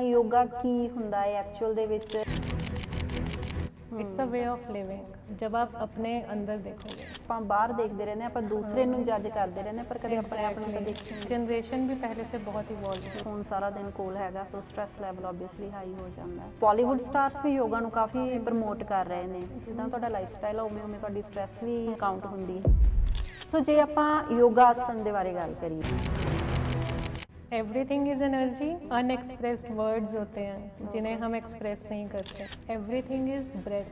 ਯੋਗਾ ਕੀ ਹੁੰਦਾ ਹੈ ਐਕਚੁਅਲ ਦੇ ਵਿੱਚ? It's a way of living. जब आप अपने अंदर देखोगे, ਆਪਾਂ ਬਾਹਰ ਦੇਖਦੇ ਰਹਿੰਦੇ ਆਪਾਂ ਦੂਸਰੇ ਨੂੰ ਜੱਜ ਕਰਦੇ ਰਹਿੰਦੇ ਪਰ ਕਦੇ ਆਪਣੇ ਆਪ ਨੂੰ ਤਾਂ ਦੇਖਦੇ ਨਹੀਂ। जनरेशन भी पहले से बहुत इवॉल्व है। ਫੋਨ ਸਾਰਾ ਦਿਨ ਕੋਲ ਹੈਗਾ ਸੋ ਸਟ੍ਰੈਸ ਲੈਵਲ ਆਬਵੀਅਸਲੀ ਹਾਈ ਹੋ ਜਾਂਦਾ ਹੈ। ਬਾਲੀਵੁੱਡ ਸਟਾਰਸ ਵੀ ਯੋਗਾ ਨੂੰ ਕਾਫੀ ਪ੍ਰਮੋਟ ਕਰ ਰਹੇ ਨੇ। ਜਿੱਦਾਂ ਤੁਹਾਡਾ ਲਾਈਫ ਸਟਾਈਲ ਆ ਉਵੇਂ ਉਵੇਂ ਤੁਹਾਡੀ ਸਟ੍ਰੈਸ ਵੀ ਕਾਊਂਟ ਹੁੰਦੀ ਹੈ। ਸੋ ਜੇ ਆਪਾਂ ਯੋਗਾ ਆਸਨ ਦੇ ਬਾਰੇ ਗੱਲ ਕਰੀਏ, everything is energy. Unexpressed words होते हैं जिन्हें हम एक्सप्रेस नहीं करते। Everything is breath.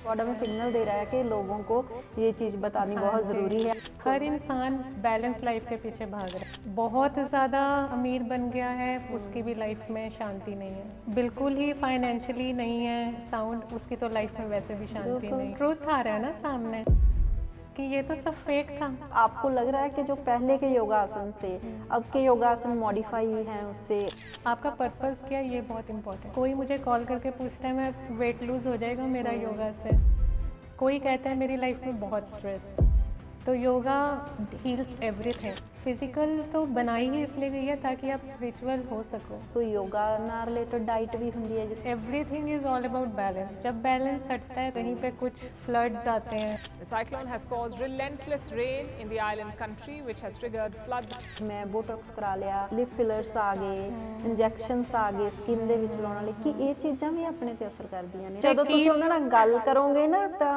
बॉडी में सिग्नल दे रहा है कि लोगों को ये चीज़ बतानी बहुत ज़रूरी है। हर इंसान बैलेंस लाइफ के पीछे भाग रहा है। बहुत ज़्यादा अमीर बन गया है, उसकी भी लाइफ में शांति नहीं है। बिल्कुल ही फाइनेंशियली नहीं है साउंड, उसकी तो लाइफ में वैसे भी शांति नहीं। ट्रूथ आ रहा है ना सामने कि ये तो सब फेक था। आपको लग रहा है कि जो पहले के योगासन थे अब के योगासन मॉडिफाई हैं उससे? आपका पर्पस क्या, ये बहुत इंपॉर्टेंट। कोई मुझे कॉल करके पूछता है मैं वेट लूज हो जाएगा मेरा योगा से। कोई कहता है मेरी लाइफ में बहुत स्ट्रेस। तो योगा हील्स एवरीथिंग। फिजिकल तो बनाई ही इसलिए गई है ताकि आप स्पिरिचुअल हो सको। तो योगा ना रिलेटेड डाइट भी होती है? Everything is all about balance. जब बैलेंस हटता है कहीं पे कुछ फ्लड्स आते हैं। The cyclone has caused relentless rain in the island country, which has triggered floods. मैं बोटॉक्स करा लिया, लिप फिलर्स आ गए, इंजैक्शनस आ गए स्किन ਦੇ ਵਿੱਚ ਲਾਉਣ ਵਾਲੇ, ਕਿ ਇਹ ਚੀਜ਼ਾਂ ਵੀ ਆਪਣੇ ਤੇ ਅਸਰ ਕਰਦੀਆਂ ਨੇ? ਜਦੋਂ ਤੁਸੀਂ ਉਹਨਾਂ ਨਾਲ ਗੱਲ ਕਰੋਗੇ ਨਾ ਤਾਂ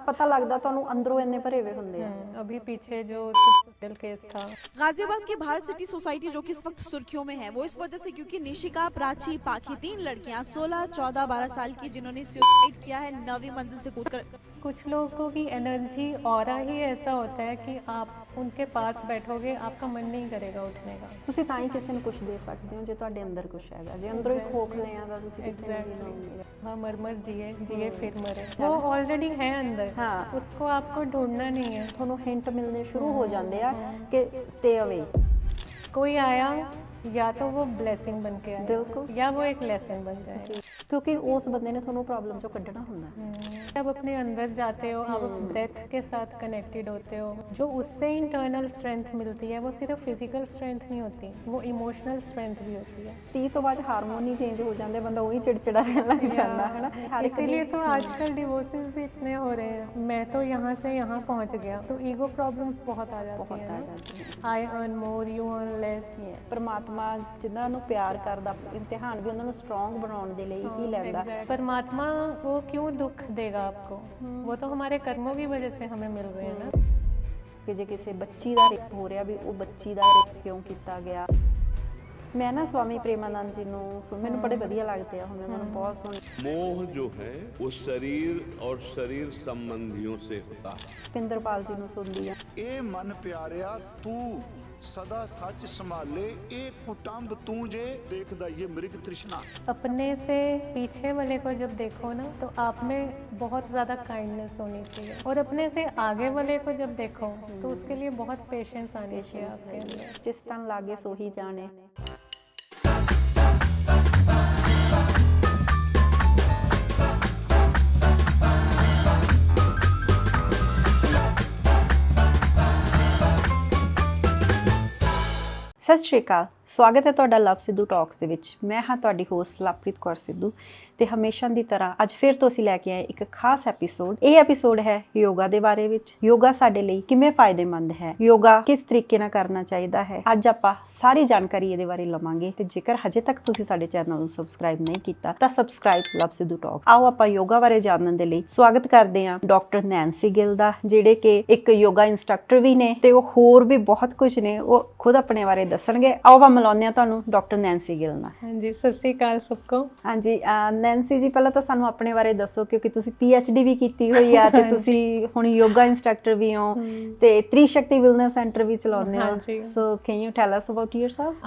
ਪਤਾ ਲੱਗਦਾ ਤੁਹਾਨੂੰ ਅੰਦਰੋਂ ਇੰਨੇ ਭਰੇ ਹੋਏ ਹੁੰਦੇ ਆ। अभी पीछे जो हॉस्पिटल केस था, गाजियाबाद की भारत सिटी सोसाइटी जो कि इस वक्त सुर्खियों में है, वो इस वजह से क्योंकि निशिका, प्राची, पाखी, 3 लड़कियां 16, 14, 12 साल की जिन्होंने सुसाइड किया है 9वीं मंजिल से कूदकर। कुछ लोगों की एनर्जी ऑरा ही ऐसा होता है कि आप उनके पास बैठोगे आपका मन नहीं करेगा उठने का। ਤੁਸੀਂ ਤਾਂ ਹੀ ਕਿਸੇ ਨੂੰ ਕੁਝ ਦੇ ਸਕਦੇ ਹੋ ਜੇ ਤੁਹਾਡੇ ਅੰਦਰ ਕੁਝ ਹੈਗਾ। ਜੇ ਅੰਦਰੋਂ ਹੀ ਖੋਖਲੇ ਆ ਤਾਂ ਤੁਸੀਂ ਕਿਸੇ ਨੂੰ ਨਹੀਂ ਲਓਗੇ। हाँ, मर मर जिए जिए फिर मरे, वो ऑलरेडी है अंदर। हाँ। उसको आपको ढूंढना नहीं है। ਤੁਹਾਨੂੰ ਹਿੰਟ ਮਿਲਣੇ ਸ਼ੁਰੂ ਹੋ ਜਾਂਦੇ ਆ ਕਿ ਸਟੇ ਅਵੇ। कोई आया या तो वो ब्लेसिंग बन के आए बिल्कुल। या वो एक लेसन बन जाए। ਕਿਉਂਕਿ ਉਸ ਬੰਦੇ ਨੇ ਤੁਹਾਨੂੰ ਪ੍ਰੋਬਲਮ ਚੋਂ ਕੱਢਣਾ ਹੁੰਦਾ। जब अपने अंदर जाते हो आप ब्रेथ के साथ कनेक्टेड होते हो, जो उससे इंटरनल स्ट्रेंथ मिलती है वो सिर्फ फिजिकल स्ट्रेंथ नहीं होती, वो इमोशनल स्ट्रेंथ भी होती है। 30 ਤੋਂ ਬਾਅਦ ਹਾਰਮੋਨ ਹੀ ਚੇਂਜ ਹੋ ਜਾਂਦੇ, ਬੰਦਾ ਉਹੀ ਚਿੜਚਿੜਾ ਰਹਿਣ ਲੱਗ ਜਾਂਦਾ है ना। इसीलिए तो आजकल डिवोर्सेस भी इतने हो रहे हैं। मैं तो यहाँ से यहाँ पहुँच गया, तो ईगो प्रॉब्लम्स बहुत आ जाती हैं ना। I earn more, you earn less. परमात्मा जिन्हां ਨੂੰ ਪਿਆਰ ਕਰਦਾ, ਇਮਤਿਹਾਨ ਵੀ ਉਹਨਾਂ ਨੂੰ ਸਟਰੋਂਗ ਬਣਾਉਣ ਦੇ ਲਈ ਹੀ ਲੈਂਦਾ। परमात्मा वो क्यों दुख देगा आपको, वो तो हमारे कर्मों की वजह से हमें मिल रहे हैं ना। ਕਿ ਜੇ ਕਿਸੇ ਬੱਚੀ ਦਾ ਰੇਪ ਹੋ ਰਿਹਾ ਵੀ ਉਹ ਬੱਚੀ ਦਾ ਰੇਪ ਕਿਉਂ ਕੀਤਾ ਗਿਆ। मैं ना स्वामी प्रेमानंद जी ਨੂੰ ਮੈਨੂੰ ਬੜੇ ਵਧੀਆ ਲੱਗਦੇ ਆ, ਉਹਨਾਂ ਨੂੰ ਬਹੁਤ ਸੁਣ। मोह जो है वो शरीर और शरीर संबंधियों से होता है। ਪਿੰਦਰਪਾਲ ਜੀ ਨੂੰ ਸੁਣਦੀ ਆ। ਇਹ ਮਨ ਪਿਆਰਿਆ ਤੂੰ सदा सच संभाले, एक कुटुंब तू जे देखदा ये मृग तृष्णा। अपने से पीछे वाले को जब देखो ना तो आप में बहुत ज़्यादा काइंडनेस होनी चाहिए, और अपने से आगे वाले को जब देखो तो उसके लिए बहुत पेशेंस आनी चाहिए आपके अंदर। जिस तन लागे सो ही जाने। ਸਤਿ ਸ਼੍ਰੀ ਅਕਾਲ, ਸਵਾਗਤ ਹੈ ਤੁਹਾਡਾ ਲਵ ਸਿੱਧੂ ਟਾਕਸ ਦੇ ਵਿੱਚ। ਮੈਂ ਹਾਂ ਤੁਹਾਡੀ ਹੋਸਟ ਲਵਪ੍ਰੀਤ ਕੌਰ ਸਿੱਧੂ ਤੇ ਹਮੇਸ਼ਾ ਦੀ ਤਰ੍ਹਾਂ ਅੱਜ ਫਿਰ ਤੋਂ ਅਸੀਂ ਲੈ ਕੇ ਆਏ ਇੱਕ ਖਾਸ ਐਪੀਸੋਡ। ਇਹ ਐਪੀਸੋਡ ਹੈ ਯੋਗਾ ਦੇ ਬਾਰੇ ਵਿੱਚ। ਯੋਗਾ ਸਾਡੇ ਲਈ ਕਿਵੇਂ ਫਾਇਦੇਮੰਦ ਹੈ, ਯੋਗਾ ਕਿਸ ਤਰੀਕੇ ਨਾਲ ਕਰਨਾ ਚਾਹੀਦਾ ਹੈ, ਅੱਜ ਆਪਾਂ ਸਾਰੀ ਜਾਣਕਾਰੀ ਇਹਦੇ ਬਾਰੇ ਲਵਾਂਗੇ। ਤੇ ਜੇਕਰ ਹਜੇ ਤੱਕ ਤੁਸੀਂ ਸਾਡੇ ਚੈਨਲ ਨੂੰ ਸਬਸਕ੍ਰਾਈਬ ਨਹੀਂ ਕੀਤਾ ਤਾਂ ਸਬਸਕ੍ਰਾਈਬ ਲਵ ਸਿੱਧੂ ਟਾਕਸ। ਆਓ ਆਪਾਂ ਯੋਗਾ ਬਾਰੇ ਜਾਣਨ ਦੇ ਲਈ ਸਵਾਗਤ ਕਰਦੇ ਹਾਂ ਡਾਕਟਰ ਨੈਂਸੀ ਗਿੱਲ ਦਾ, ਜਿਹੜੇ ਕਿ ਇੱਕ ਯੋਗਾ ਇੰਸਟ੍ਰਕਟਰ ਵੀ ਨੇ ਤੇ ਉਹ ਹੋਰ ਵੀ ਬਹੁਤ ਕੁਝ ਨੇ, ਉਹ ਖੁਦ ਆਪਣੇ ਬਾਰੇ ਦੱਸਣਗੇ। ਆਓ ਆਪਾਂ ਮਿਲਾਉਂਦੇ ਹਾਂ ਤੁਹਾਨੂੰ ਡਾਕਟਰ ਨੈਂਸੀ ਗਿੱਲ ਨਾਲ। ਹਾਂਜੀ, ਸਤਿ ਸ਼੍ਰੀ ਅਕਾਲ ਸਭ ਕੋ। ਹਾਂਜੀ ਨੈਂਸੀ ਜੀ, ਪਹਿਲਾਂ ਤਾਂ ਸਾਨੂੰ ਆਪਣੇ ਬਾਰੇ ਦੱਸੋ, ਕਿਉਂਕਿ ਤੁਸੀਂ PhD ਵੀ ਕੀਤੀ ਹੋਈ ਆ ਤੇ ਤੁਸੀਂ ਹੁਣ ਯੋਗਾ ਇੰਸਟ੍ਰਕਟਰ ਵੀ ਹੋ ਤੇ ਤ੍ਰਿਸ਼ਕਤੀ ਵੈਲਨੈਸ ਸੈਂਟਰ ਵੀ ਚਲਾਉਂਦੇ ਹੋ। So can you tell us about yourself?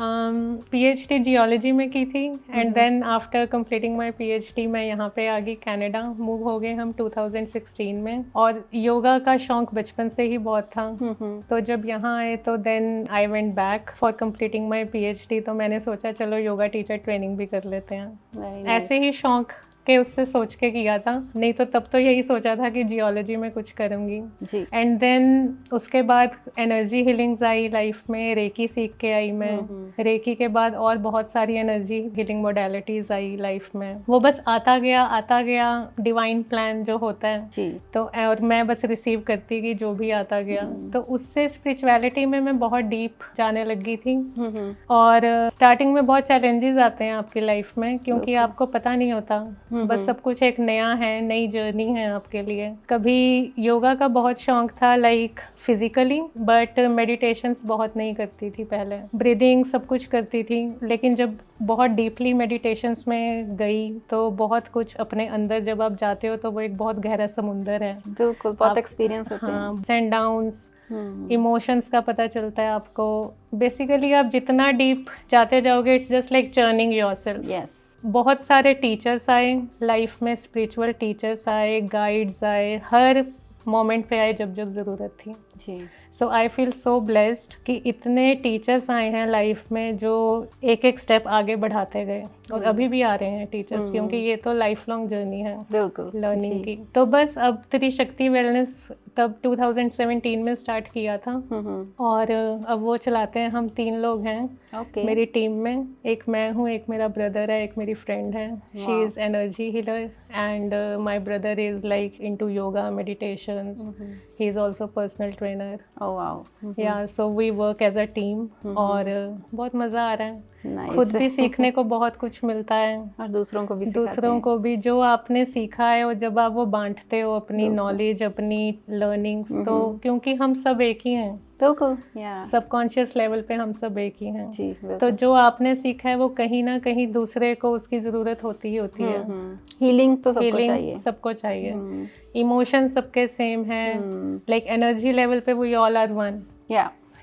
PhD geology में की थी, and then after completing my PhD मैं यहाँ पे आ गई कनाडा। मूव हो गए हम 2016 में, और योगा का शौक बचपन से ही बहुत था। तो जब यहाँ आए तो then I went back for completing my PhD। तो मैंने सोचा चलो योगा टीचर ट्रेनिंग भी कर लेते हैं। ऐसे ही शौक के उससे सोच के किया था, नहीं तो तब तो यही सोचा था कि जियोलॉजी में कुछ करूँगी। जी। एंड देन उसके बाद एनर्जी हीलिंग्स आई लाइफ में, रेकी सीख के आई मैं। रेकी के बाद और बहुत सारी energy healing modalities I life में। वो बस आता गया डिवाइन प्लान जो होता है। जी। तो और मैं बस रिसीव करती गई जो भी आता गया। तो उससे स्पिरिचुअलिटी में मैं बहुत डीप जाने लगी थी। और स्टार्टिंग में बहुत चैलेंजेस आते हैं आपकी लाइफ में, क्योंकि आपको पता नहीं होता, बस सब कुछ एक नया है, नई जर्नी है आपके लिए। कभी योगा का बहुत शौक था लाइक फिजिकली, बट मेडिटेशंस बहुत नहीं करती थी पहले। ब्रीदिंग सब कुछ करती थी, लेकिन जब बहुत डीपली मेडिटेशंस में गई तो बहुत कुछ अपने अंदर जब आप जाते हो तो वो एक बहुत गहरा समुंदर है। बिल्कुल, बहुत एक्सपीरियंस होते हैं। अप्स एंड डाउन्स, इमोशंस का पता चलता है आपको। बेसिकली आप जितना डीप जाते जाओगे, it's just like churning yourself. Yes. बहुत सारे टीचर्स आए लाइफ में, स्पिरिचुअल टीचर्स आए, गाइड्स आए, हर मोमेंट पे आए जब जब ज़रूरत थी। जी। सो आई फील सो ब्लेस्ड कि इतने टीचर्स आए हैं लाइफ में जो एक एक स्टेप आगे बढ़ाते गए, और अभी भी आ रहे हैं टीचर्स, क्योंकि ये तो लाइफ लॉन्ग जर्नी है बिल्कुल लर्निंग की। तो बस अब त्रिशक्ति वेलनेस तब 2017 में स्टार्ट किया था, और अब वो चलाते हैं। हम 3 लोग हैं ओके। मेरी टीम में। एक मैं हूँ, एक मेरा ब्रदर है, एक मेरी फ्रेंड है। She is energy healer and my brother is like into yoga meditations. He is also personal trainer. Oh wow. Yeah so we work as a team, और बहुत मज़ा आ रहा है। Nice. खुद भी सीखने को बहुत कुछ मिलता है, और दूसरों को भी सिखाते दूसरों हैं। को भी जो आपने सीखा है, और जब आप वो बांटते हो अपनी नॉलेज, अपनी लर्निंग्स, तो क्योंकि हम सब एक ही हैं, बिल्कुल। या सबकॉन्शियस लेवल पे हम सब एक ही हैं। जी बिल्कुल। तो जो आपने सीखा है वो कहीं ना कहीं दूसरे को उसकी ज़रूरत होती ही होती है। हीलिंग तो सबको Healing चाहिए। सबको चाहिए। इमोशन सबके सेम है, लाइक एनर्जी लेवल पे वी ऑल आर वन।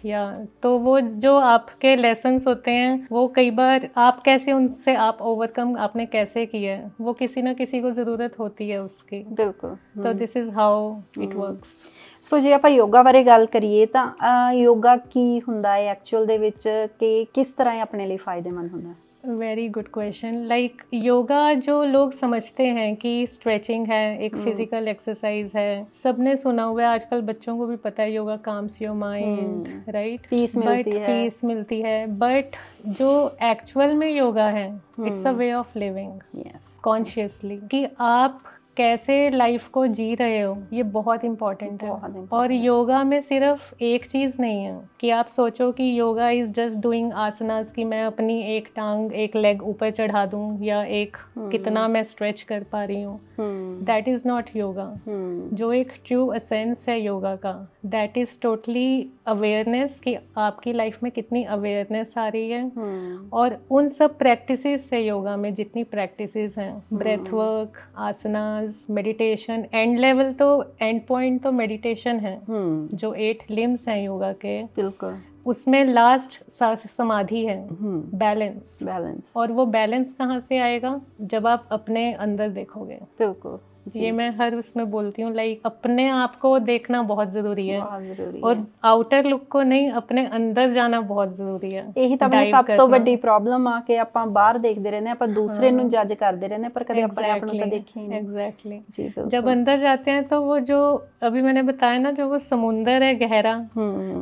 या तो वो जो आपके लेसन्स होते हैं, वो कई बार आप कैसे उनसे आप ओवरकम आपने कैसे किया है, वो किसी ना किसी को ज़रूरत होती है उसकी। ਬਿਲਕੁਲ। तो this is how it works. So ਜੇ ਆਪਾਂ ਯੋਗਾ ਬਾਰੇ ਗੱਲ ਕਰੀਏ ਤਾਂ ਯੋਗਾ ਕੀ ਹੁੰਦਾ ਹੈ ਐਕਚੁਅਲ ਦੇ ਵਿੱਚ, ਕਿ ਕਿਸ ਤਰ੍ਹਾਂ ਇਹ ਆਪਣੇ ਲਈ ਫਾਇਦੇਮੰਦ ਹੁੰਦਾ ਹੈ? Very good question. Like yoga जो लोग समझते हैं कि स्ट्रेचिंग है, एक फिजिकल एक्सरसाइज है, सबने सुना हुआ है, आजकल बच्चों को भी पता है yoga calms your mind, right? Peace मिलती है। पीस मिलती है, बट जो एक्चुअल में योगा है, it's a way of living yes. Consciously, कि आप कैसे लाइफ को जी रहे हो, ये बहुत इम्पोर्टेंट है। बहुत important और योगा में सिर्फ एक चीज़ नहीं है कि आप सोचो कि योगा इज़ जस्ट डूइंग आसनास, कि मैं अपनी एक टांग एक लेग ऊपर चढ़ा दूं, या एक कितना मैं स्ट्रेच कर पा रही हूँ। That is not yoga. जो एक ट्रू एसेंस है योगा का, दैट इज़ टोटली अवेयरनेस, कि आपकी लाइफ में कितनी अवेयरनेस आ रही है। और उन सब प्रैक्टिसेस से योगा में जितनी प्रैक्टिसेस हैं, breath work, asanas, meditation, end level तो एंड पॉइंट तो मेडिटेशन है। जो 8 लिम्स हैं योगा के, बिल्कुल। उसमें लास्ट समाधि है, बैलेंस। बैलेंस। और वो बैलेंस कहाँ से आएगा? जब आप अपने अंदर देखोगे। बिल्कुल। ये मैं हर उसमें बोलती हूँ, लाइक अपने आप को देखना बहुत ज़रूरी है, बहुत ਜ਼ਰੂਰੀ ਹੈ। और आउटर लुक को नहीं, अपने अंदर जाना बहुत ज़रूरी है। ਇਹੀ ਤਾਂ ਆਪਣੀ Dive ਸਭ ਤੋਂ करना। ਵੱਡੀ ਪ੍ਰੋਬਲਮ ਆ ਕਿ ਆਪਾਂ ਬਾਹਰ ਦੇਖਦੇ ਰਹਿੰਦੇ ਹਾਂ, ਆਪਾਂ ਦੂਸਰੇ ਨੂੰ ਜੱਜ ਕਰਦੇ ਰਹਿੰਦੇ ਹਾਂ, ਪਰ ਕਦੇ ਆਪਣੇ ਆਪ ਨੂੰ ਤਾਂ ਦੇਖਿਆ ही नहीं। एग्जैक्टली। जी बिल्कुल। जब अंदर जाते हैं तो वो जो अभी मैंने बताया ना, जो वो समुंदर है गहरा,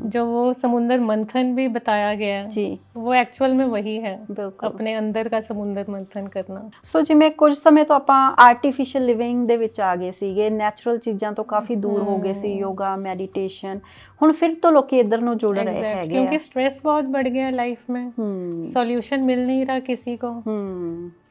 जो वो समुंदर मंथन भी बताया गया है, जी वो एक्चुअल में वही है, बिल्कुल। अपने अंदर का समुंदर मंथन करना। ਸੋ ਜਿਵੇਂ ਕੁਝ ਸਮੇਂ ਤੋਂ ਆਪਾਂ ਆਰਟੀਫੀਸ਼ੀਅਲ ਲਿਵਿੰਗ ਦੇ ਵਿੱਚ ਆ ਗਏ ਸੀਗੇ, ਨੈਚੁਰਲ ਚੀਜ਼ਾਂ ਤੋਂ ਕਾਫੀ ਦੂਰ ਹੋ ਗਏ ਸੀ, ਯੋਗਾ ਮੈਡੀਟੇਸ਼ਨ, ਹੁਣ ਫਿਰ ਤੋਂ ਲੋਕੀ ਇੱਧਰ ਨੂੰ ਜੁੜ ਰਹੇ Exactly, ਹੈਗੇ क्योंकि ਆ। स्ट्रेस बहुत बढ़ गया है लाइफ में, सॉल्यूशन मिल नहीं रहा किसी को।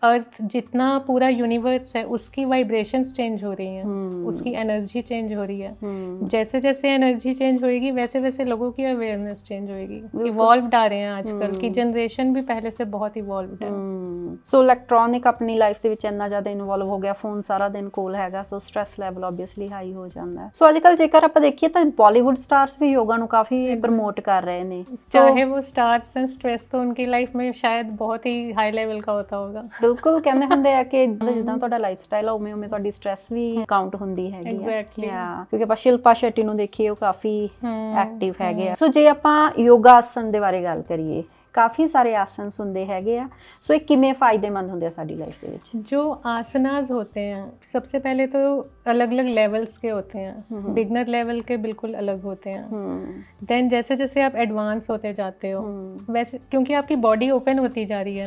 अर्थ जितना पूरा यूनिवर्स है, उसकी वाइब्रेशंस चेंज हो रही हैं, उसकी एनर्जी चेंज हो रही है। जैसे जैसे एनर्जी चेंज होएगी, वैसे वैसे लोगों की अवेयरनेस चेंज होएगी। इवॉल्व्ड आ रहे हैं आजकल की जनरेशन भी पहले से बहुत इवॉल्व्ड है। ਸੋ ਇਲੈਕਟ੍ਰੋਨਿਕ ਆਪਣੀ ਲਾਈਫ ਦੇ ਵਿੱਚ ਇੰਨਾ ਜ਼ਿਆਦਾ ਇਨਵੋਲਵ ਹੋ ਗਿਆ, ਫੋਨ ਸਾਰਾ ਦਿਨ ਕੋਲ ਹੈਗਾ, ਸੋ ਸਟ੍ਰੈਸ ਲੈਵਲ ਆਬਵੀਅਸਲੀ ਹਾਈ ਹੋ ਜਾਂਦਾ ਹੈ। ਸੋ ਅੱਜ ਕੱਲ੍ਹ ਜੇਕਰ ਆਪਾਂ ਦੇਖੀਏ ਤਾਂ ਬਾਲੀਵੁੱਡ ਸਟਾਰਸ ਵੀ ਯੋਗਾ ਨੂੰ ਕਾਫੀ ਪ੍ਰਮੋਟ ਕਰ ਰਹੇ ਨੇ। चाहे वो स्टार्स हैं, स्ट्रेस तो उनकी लाइफ में शायद बहुत ही हाई लेवल का होता होगा। ਬਿਲਕੁਲ। ਕਹਿੰਦੇ ਹੁੰਦੇ ਆ ਕਿ ਜਿੱਦਾਂ ਤੁਹਾਡਾ ਲਾਈਫ ਸਟਾਈਲ ਆ, ਉਵੇਂ ਉਵੇਂ ਤੁਹਾਡੀ ਸਟ੍ਰੈਸ ਵੀ ਕਾਊਂਟ ਹੁੰਦੀ ਹੈਗੀ ਆ। Exactly। ਕਿਉਂਕਿ ਆਪਾਂ ਸ਼ਿਲਪਾ ਸ਼ੈਟੀ ਨੂੰ ਦੇਖੀਏ, ਉਹ ਕਾਫੀ ਐਕਟਿਵ ਹੈਗੇ ਆ। ਸੋ ਜੇ ਆਪਾਂ ਯੋਗਾ ਆਸਨ ਦੇ ਬਾਰੇ ਗੱਲ ਕਰੀਏ, ਕਾਫੀ ਸਾਰੇ ਆਸਨਸ ਹੁੰਦੇ ਹੈਗੇ ਆ, ਸੋ ਇਹ ਕਿਵੇਂ ਫਾਇਦੇਮੰਦ ਹੁੰਦੇ ਆ ਸਾਡੀ ਲਾਈਫ ਦੇ ਵਿੱਚ? जो आसनास होते हैं सबसे पहले तो अलग अलग लेवल्स के होते हैं, बिगनर लेवल के बिल्कुल अलग होते हैं। देन जैसे जैसे आप एडवांस होते जाते हो वैसे, क्योंकि आपकी बॉडी ओपन होती जा रही है,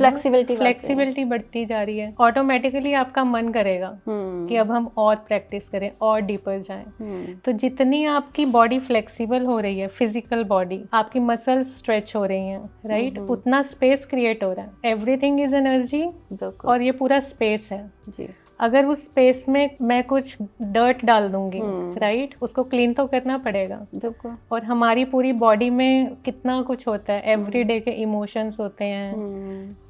फ्लेक्सिबिलिटी बढ़ती जा रही है, ऑटोमेटिकली आपका मन करेगा कि अब हम और प्रैक्टिस करें और डीपर जाएं। तो जितनी आपकी बॉडी फ्लेक्सिबल हो रही है, फिजिकल बॉडी, आपकी मसल्स स्ट्रेच हो रही हैं, राइट, उतना स्पेस क्रिएट हो रहा है। एवरीथिंग इज एनर्जी और ये पूरा स्पेस है जी। अगर उस स्पेस में मैं कुछ डर्ट डाल दूंगी, राइट, उसको क्लीन तो करना पड़ेगा। बिल्कुल। और हमारी पूरी बॉडी में कितना कुछ होता है, एवरीडे के इमोशंस होते हैं,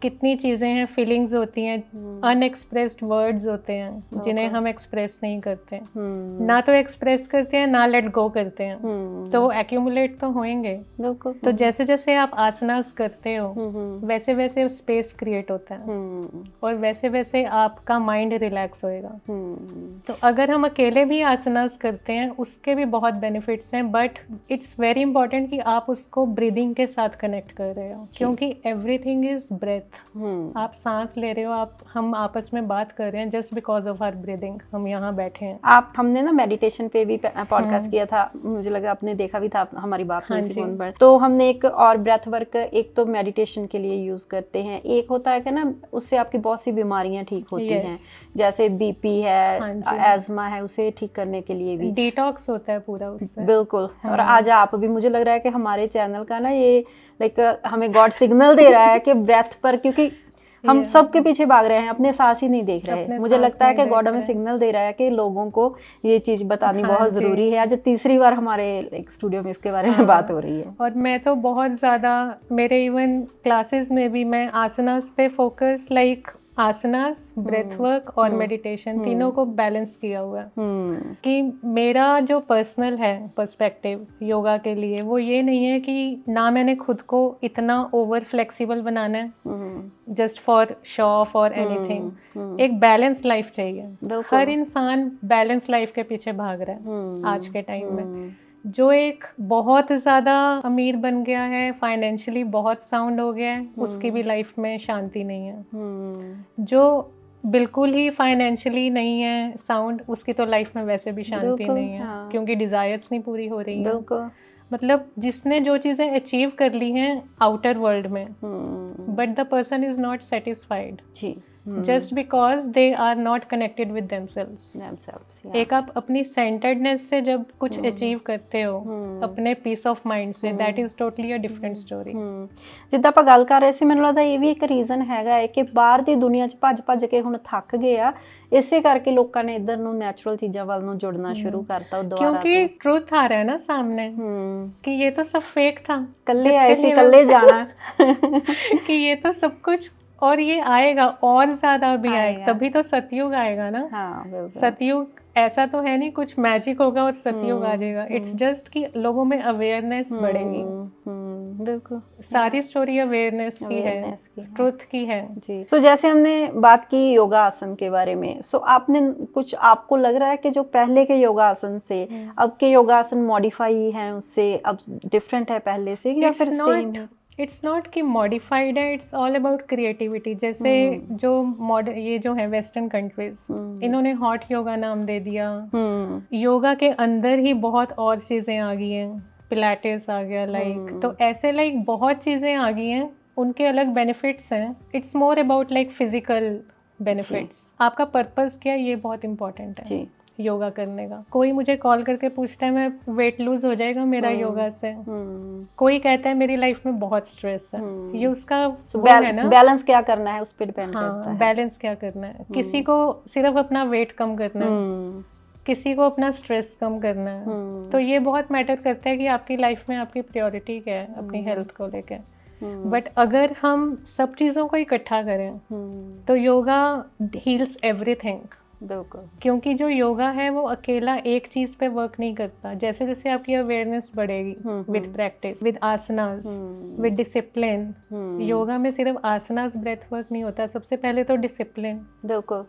कितनी चीज़ें हैं, फीलिंग्स होती हैं, अनएक्सप्रेस्ड वर्ड्स होते हैं जिन्हें हम एक्सप्रेस नहीं करते, ना तो एक्सप्रेस करते हैं ना लेट गो करते हैं, तो एक्यूमुलेट तो होंगे। बिल्कुल। तो जैसे जैसे आप आसनास करते हो वैसे वैसे स्पेस क्रिएट होता है और वैसे वैसे आपका माइंड रिलैक्स होएगा। तो अगर हम अकेले भी आसनास करते हैं उसके भी बहुत बेनिफिट्स हैं, बट इट्स वेरी इंपॉर्टेंट कि आप उसको ब्रीदिंग के साथ कनेक्ट कर रहे हो, क्योंकि एवरीथिंग इज ब्रेथ। आप सांस ले रहे हो, हम आपस में बात कर रहे हैं just because of our breathing, हम यहाँ बैठे हैं। हमने ना मेडिटेशन पे भी पॉडकास्ट किया था, मुझे लगा आपने देखा भी था, हमारी बात हुई थी फोन पर। तो हमने एक और ब्रेथ वर्क, एक तो मेडिटेशन के लिए यूज करते हैं, एक होता है कि ना उससे आपकी बहुत सी बीमारियां ठीक होती हैं, जैसे बीपी है, एज़मा है, उसे ठीक करने के लिए भी डिटॉक्स होता है पूरा उससे। बिल्कुल। और आज आप भी, मुझे लग रहा है कि हमारे चैनल का ना ये लाइक हमें गॉड सिग्नल दे रहा है कि ब्रेथ पर, क्योंकि हम सबके पीछे भाग रहे हैं, अपने सांस ही नहीं देख रहे। मुझे लगता है कि गॉड हमें सिग्नल दे रहा है कि लोगों को ये चीज बतानी बहुत जरूरी है। आज तीसरी बार हमारे स्टूडियो में इसके बारे में बात हो रही है। और मैं तो बहुत ज़्यादा, मेरे इवन क्लासेस में भी मैं आसनास पे फोकस, लाइक आसनास, ब्रेथ वर्क और मेडिटेशन तीनों को बैलेंस किया हुआ है। कि मेरा जो पर्सनल है पर्सपेक्टिव योगा के लिए, वो ये नहीं है कि ना मैंने खुद को इतना ओवर फ्लेक्सिबल बनाना है जस्ट फॉर शो ऑफ और एनीथिंग। एक बैलेंस लाइफ चाहिए। हर इंसान बैलेंस लाइफ के पीछे भाग रहा है आज के टाइम में। जो एक बहुत ज़्यादा अमीर बन गया है, फाइनेंशियली बहुत साउंड हो गया है, उसकी भी लाइफ में शांति नहीं है। जो बिल्कुल ही फाइनेंशियली नहीं है साउंड, उसकी तो लाइफ में वैसे भी शांति नहीं है, क्योंकि डिज़ायर्स नहीं पूरी हो रही है। मतलब जिसने जो चीज़ें अचीव कर ली हैं आउटर वर्ल्ड में, but the person is not satisfied just because they are not connected with themselves. एक आप अपनी सेंटर्डनेस से जब कुछ अचीव करते हो अपने पीस ऑफ माइंड से, that is totally a different story. ਜਿੱਦਾਂ ਆਪਾਂ ਗੱਲ ਕਰ ਰਹੇ ਸੀ, ਮੈਨੂੰ ਲੱਗਦਾ ਇਹ ਵੀ ਇੱਕ ਰੀਜ਼ਨ ਹੈਗਾ ਹੈ ਕਿ ਬਾਹਰ ਦੀ ਦੁਨੀਆ 'ਚ ਭੱਜ ਕੇ ਹੁਣ ਥੱਕ ਗਏ ਆ, ਇਸੇ ਕਰਕੇ ਲੋਕਾਂ ਨੇ ਇੱਧਰ ਨੂੰ ਨੈਚੁਰਲ ਚੀਜ਼ਾਂ ਵੱਲ ਨੂੰ ਜੁੜਨਾ ਸ਼ੁਰੂ ਕਰਤਾ ਦੁਬਾਰਾ। क्योंकि ट्रूथ आ रहा है ना सामने कि ये तो सब फेक था, कल्ले आए सी कल्ले जाना कि ये तो सब कुछ और ये आएगा और ज्यादा भी आएगा, तभी तो सतयुग आएगा ना। हाँ, सतयुग ऐसा तो है नहीं कुछ मैजिक होगा और सतयुग आ जाएगा। इट्स जस्ट कि लोगों में अवेयरनेस बढ़ेगी। बिल्कुल, सारी स्टोरी अवेयरनेस की है, ट्रुथ की है जी। सो जैसे हमने बात की योगा आसन के बारे में, सो आपने कुछ, आपको लग रहा है कि जो पहले के योगा आसन से अब के योगा आसन मॉडिफाई हैं, उससे अब डिफरेंट है पहले से या फिर सेम है? इट्स नॉट कि मॉडिफाइड है, इट्स ऑल अबाउट क्रिएटिविटी। जैसे जो ये जो है वेस्टर्न कंट्रीज, इन्होंने हॉट योगा नाम दे दिया। योगा के अंदर ही बहुत और चीज़ें आ गई हैं, पिलाटेस आ गया लाइक, तो ऐसे लाइक बहुत चीज़ें आ गई हैं, उनके अलग बेनिफिट्स हैं। It's more about like physical benefits. आपका पर्पस क्या है, ये बहुत इंपॉर्टेंट है जी योगा करने का। कोई मुझे कॉल करके पूछता है मैं वेट लूज हो जाएगा मेरा योगा से, कोई कहता है मेरी लाइफ में बहुत स्ट्रेस है, ये उसका है ना, बैलेंस क्या करना है उस पर डिपेंड करता है। बैलेंस क्या करना है, किसी को सिर्फ अपना वेट कम करना है, किसी को अपना स्ट्रेस कम करना है। तो ये बहुत मैटर करता है कि आपकी लाइफ में आपकी प्रायोरिटी क्या है अपनी हेल्थ को लेकर। बट अगर हम सब चीज़ों को इकट्ठा करें तो योगा हील्स एवरीथिंग। बिल्कुल, क्योंकि जो योगा है वो अकेला एक चीज पे वर्क नहीं करता। जैसे जैसे आपकी अवेयरनेस बढ़ेगी with practice, with asanas, with discipline. Yoga में सिर्फ आसनास ब्रेथ वर्क नहीं होता, सबसे पहले तो डिसिप्लिन। बिल्कुल,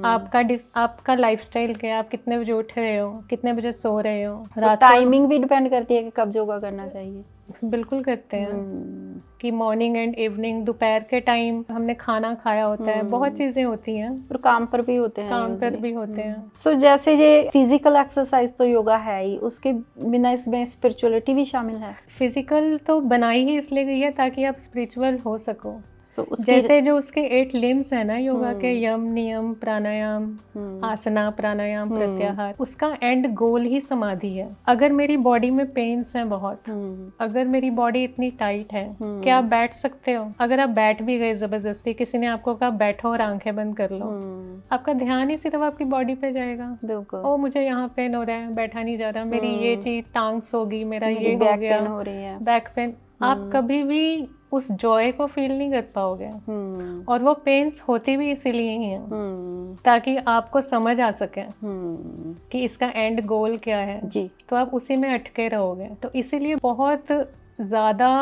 आपका लाइफस्टाइल क्या है, आप कितने बजे उठ रहे हो, कितने बजे सो रहे हो, रात टाइमिंग भी डिपेंड करती है कि कब योगा करना चाहिए। बिल्कुल करते हैं कि मॉर्निंग एंड इवनिंग, दोपहर के टाइम हमने खाना खाया होता है, बहुत चीजें होती हैं, और काम पर भी होते हैं, काम पर भी होते हैं। सो जैसे ये फिजिकल एक्सरसाइज तो योगा है ही, उसके बिना इसमें स्पिरिचुअलिटी भी शामिल है। फिजिकल तो बनाई ही इसलिए गई है ताकि आप स्पिरिचुअल हो सको। उसकी जैसे जो उसके 8 लिम्स है ना योगा के, यम, नियम, प्राणायाम, आसना, प्राणायाम, प्रत्याहार, उसका एंड गोल ही समाधि है। अगर मेरी बॉडी में पेन्स हैं बहुत, अगर मेरी बॉडी इतनी टाइट है, क्या आप बैठ सकते हो? अगर आप बैठ भी गए जबरदस्ती, किसी ने आपको कहा बैठो और आंखें बंद कर लो, आपका ध्यान ही सिर्फ आपकी बॉडी पे जाएगा। बिल्कुल। ओ मुझे यहाँ पेन हो रहा है, बैठा नहीं जा रहा, मेरी ये चीज टांग्स होगी, मेरा ये हो बैक गया, पेन हो रही है, बैक पेन, आप कभी भी उस जॉय को फील नहीं कर पाओगे। और वो पेन्स होती भी इसीलिए ही हैं ताकि आपको समझ आ सके कि इसका एंड गोल क्या है जी। तो आप उसी में अटके रहोगे। तो इसीलिए बहुत ज़्यादा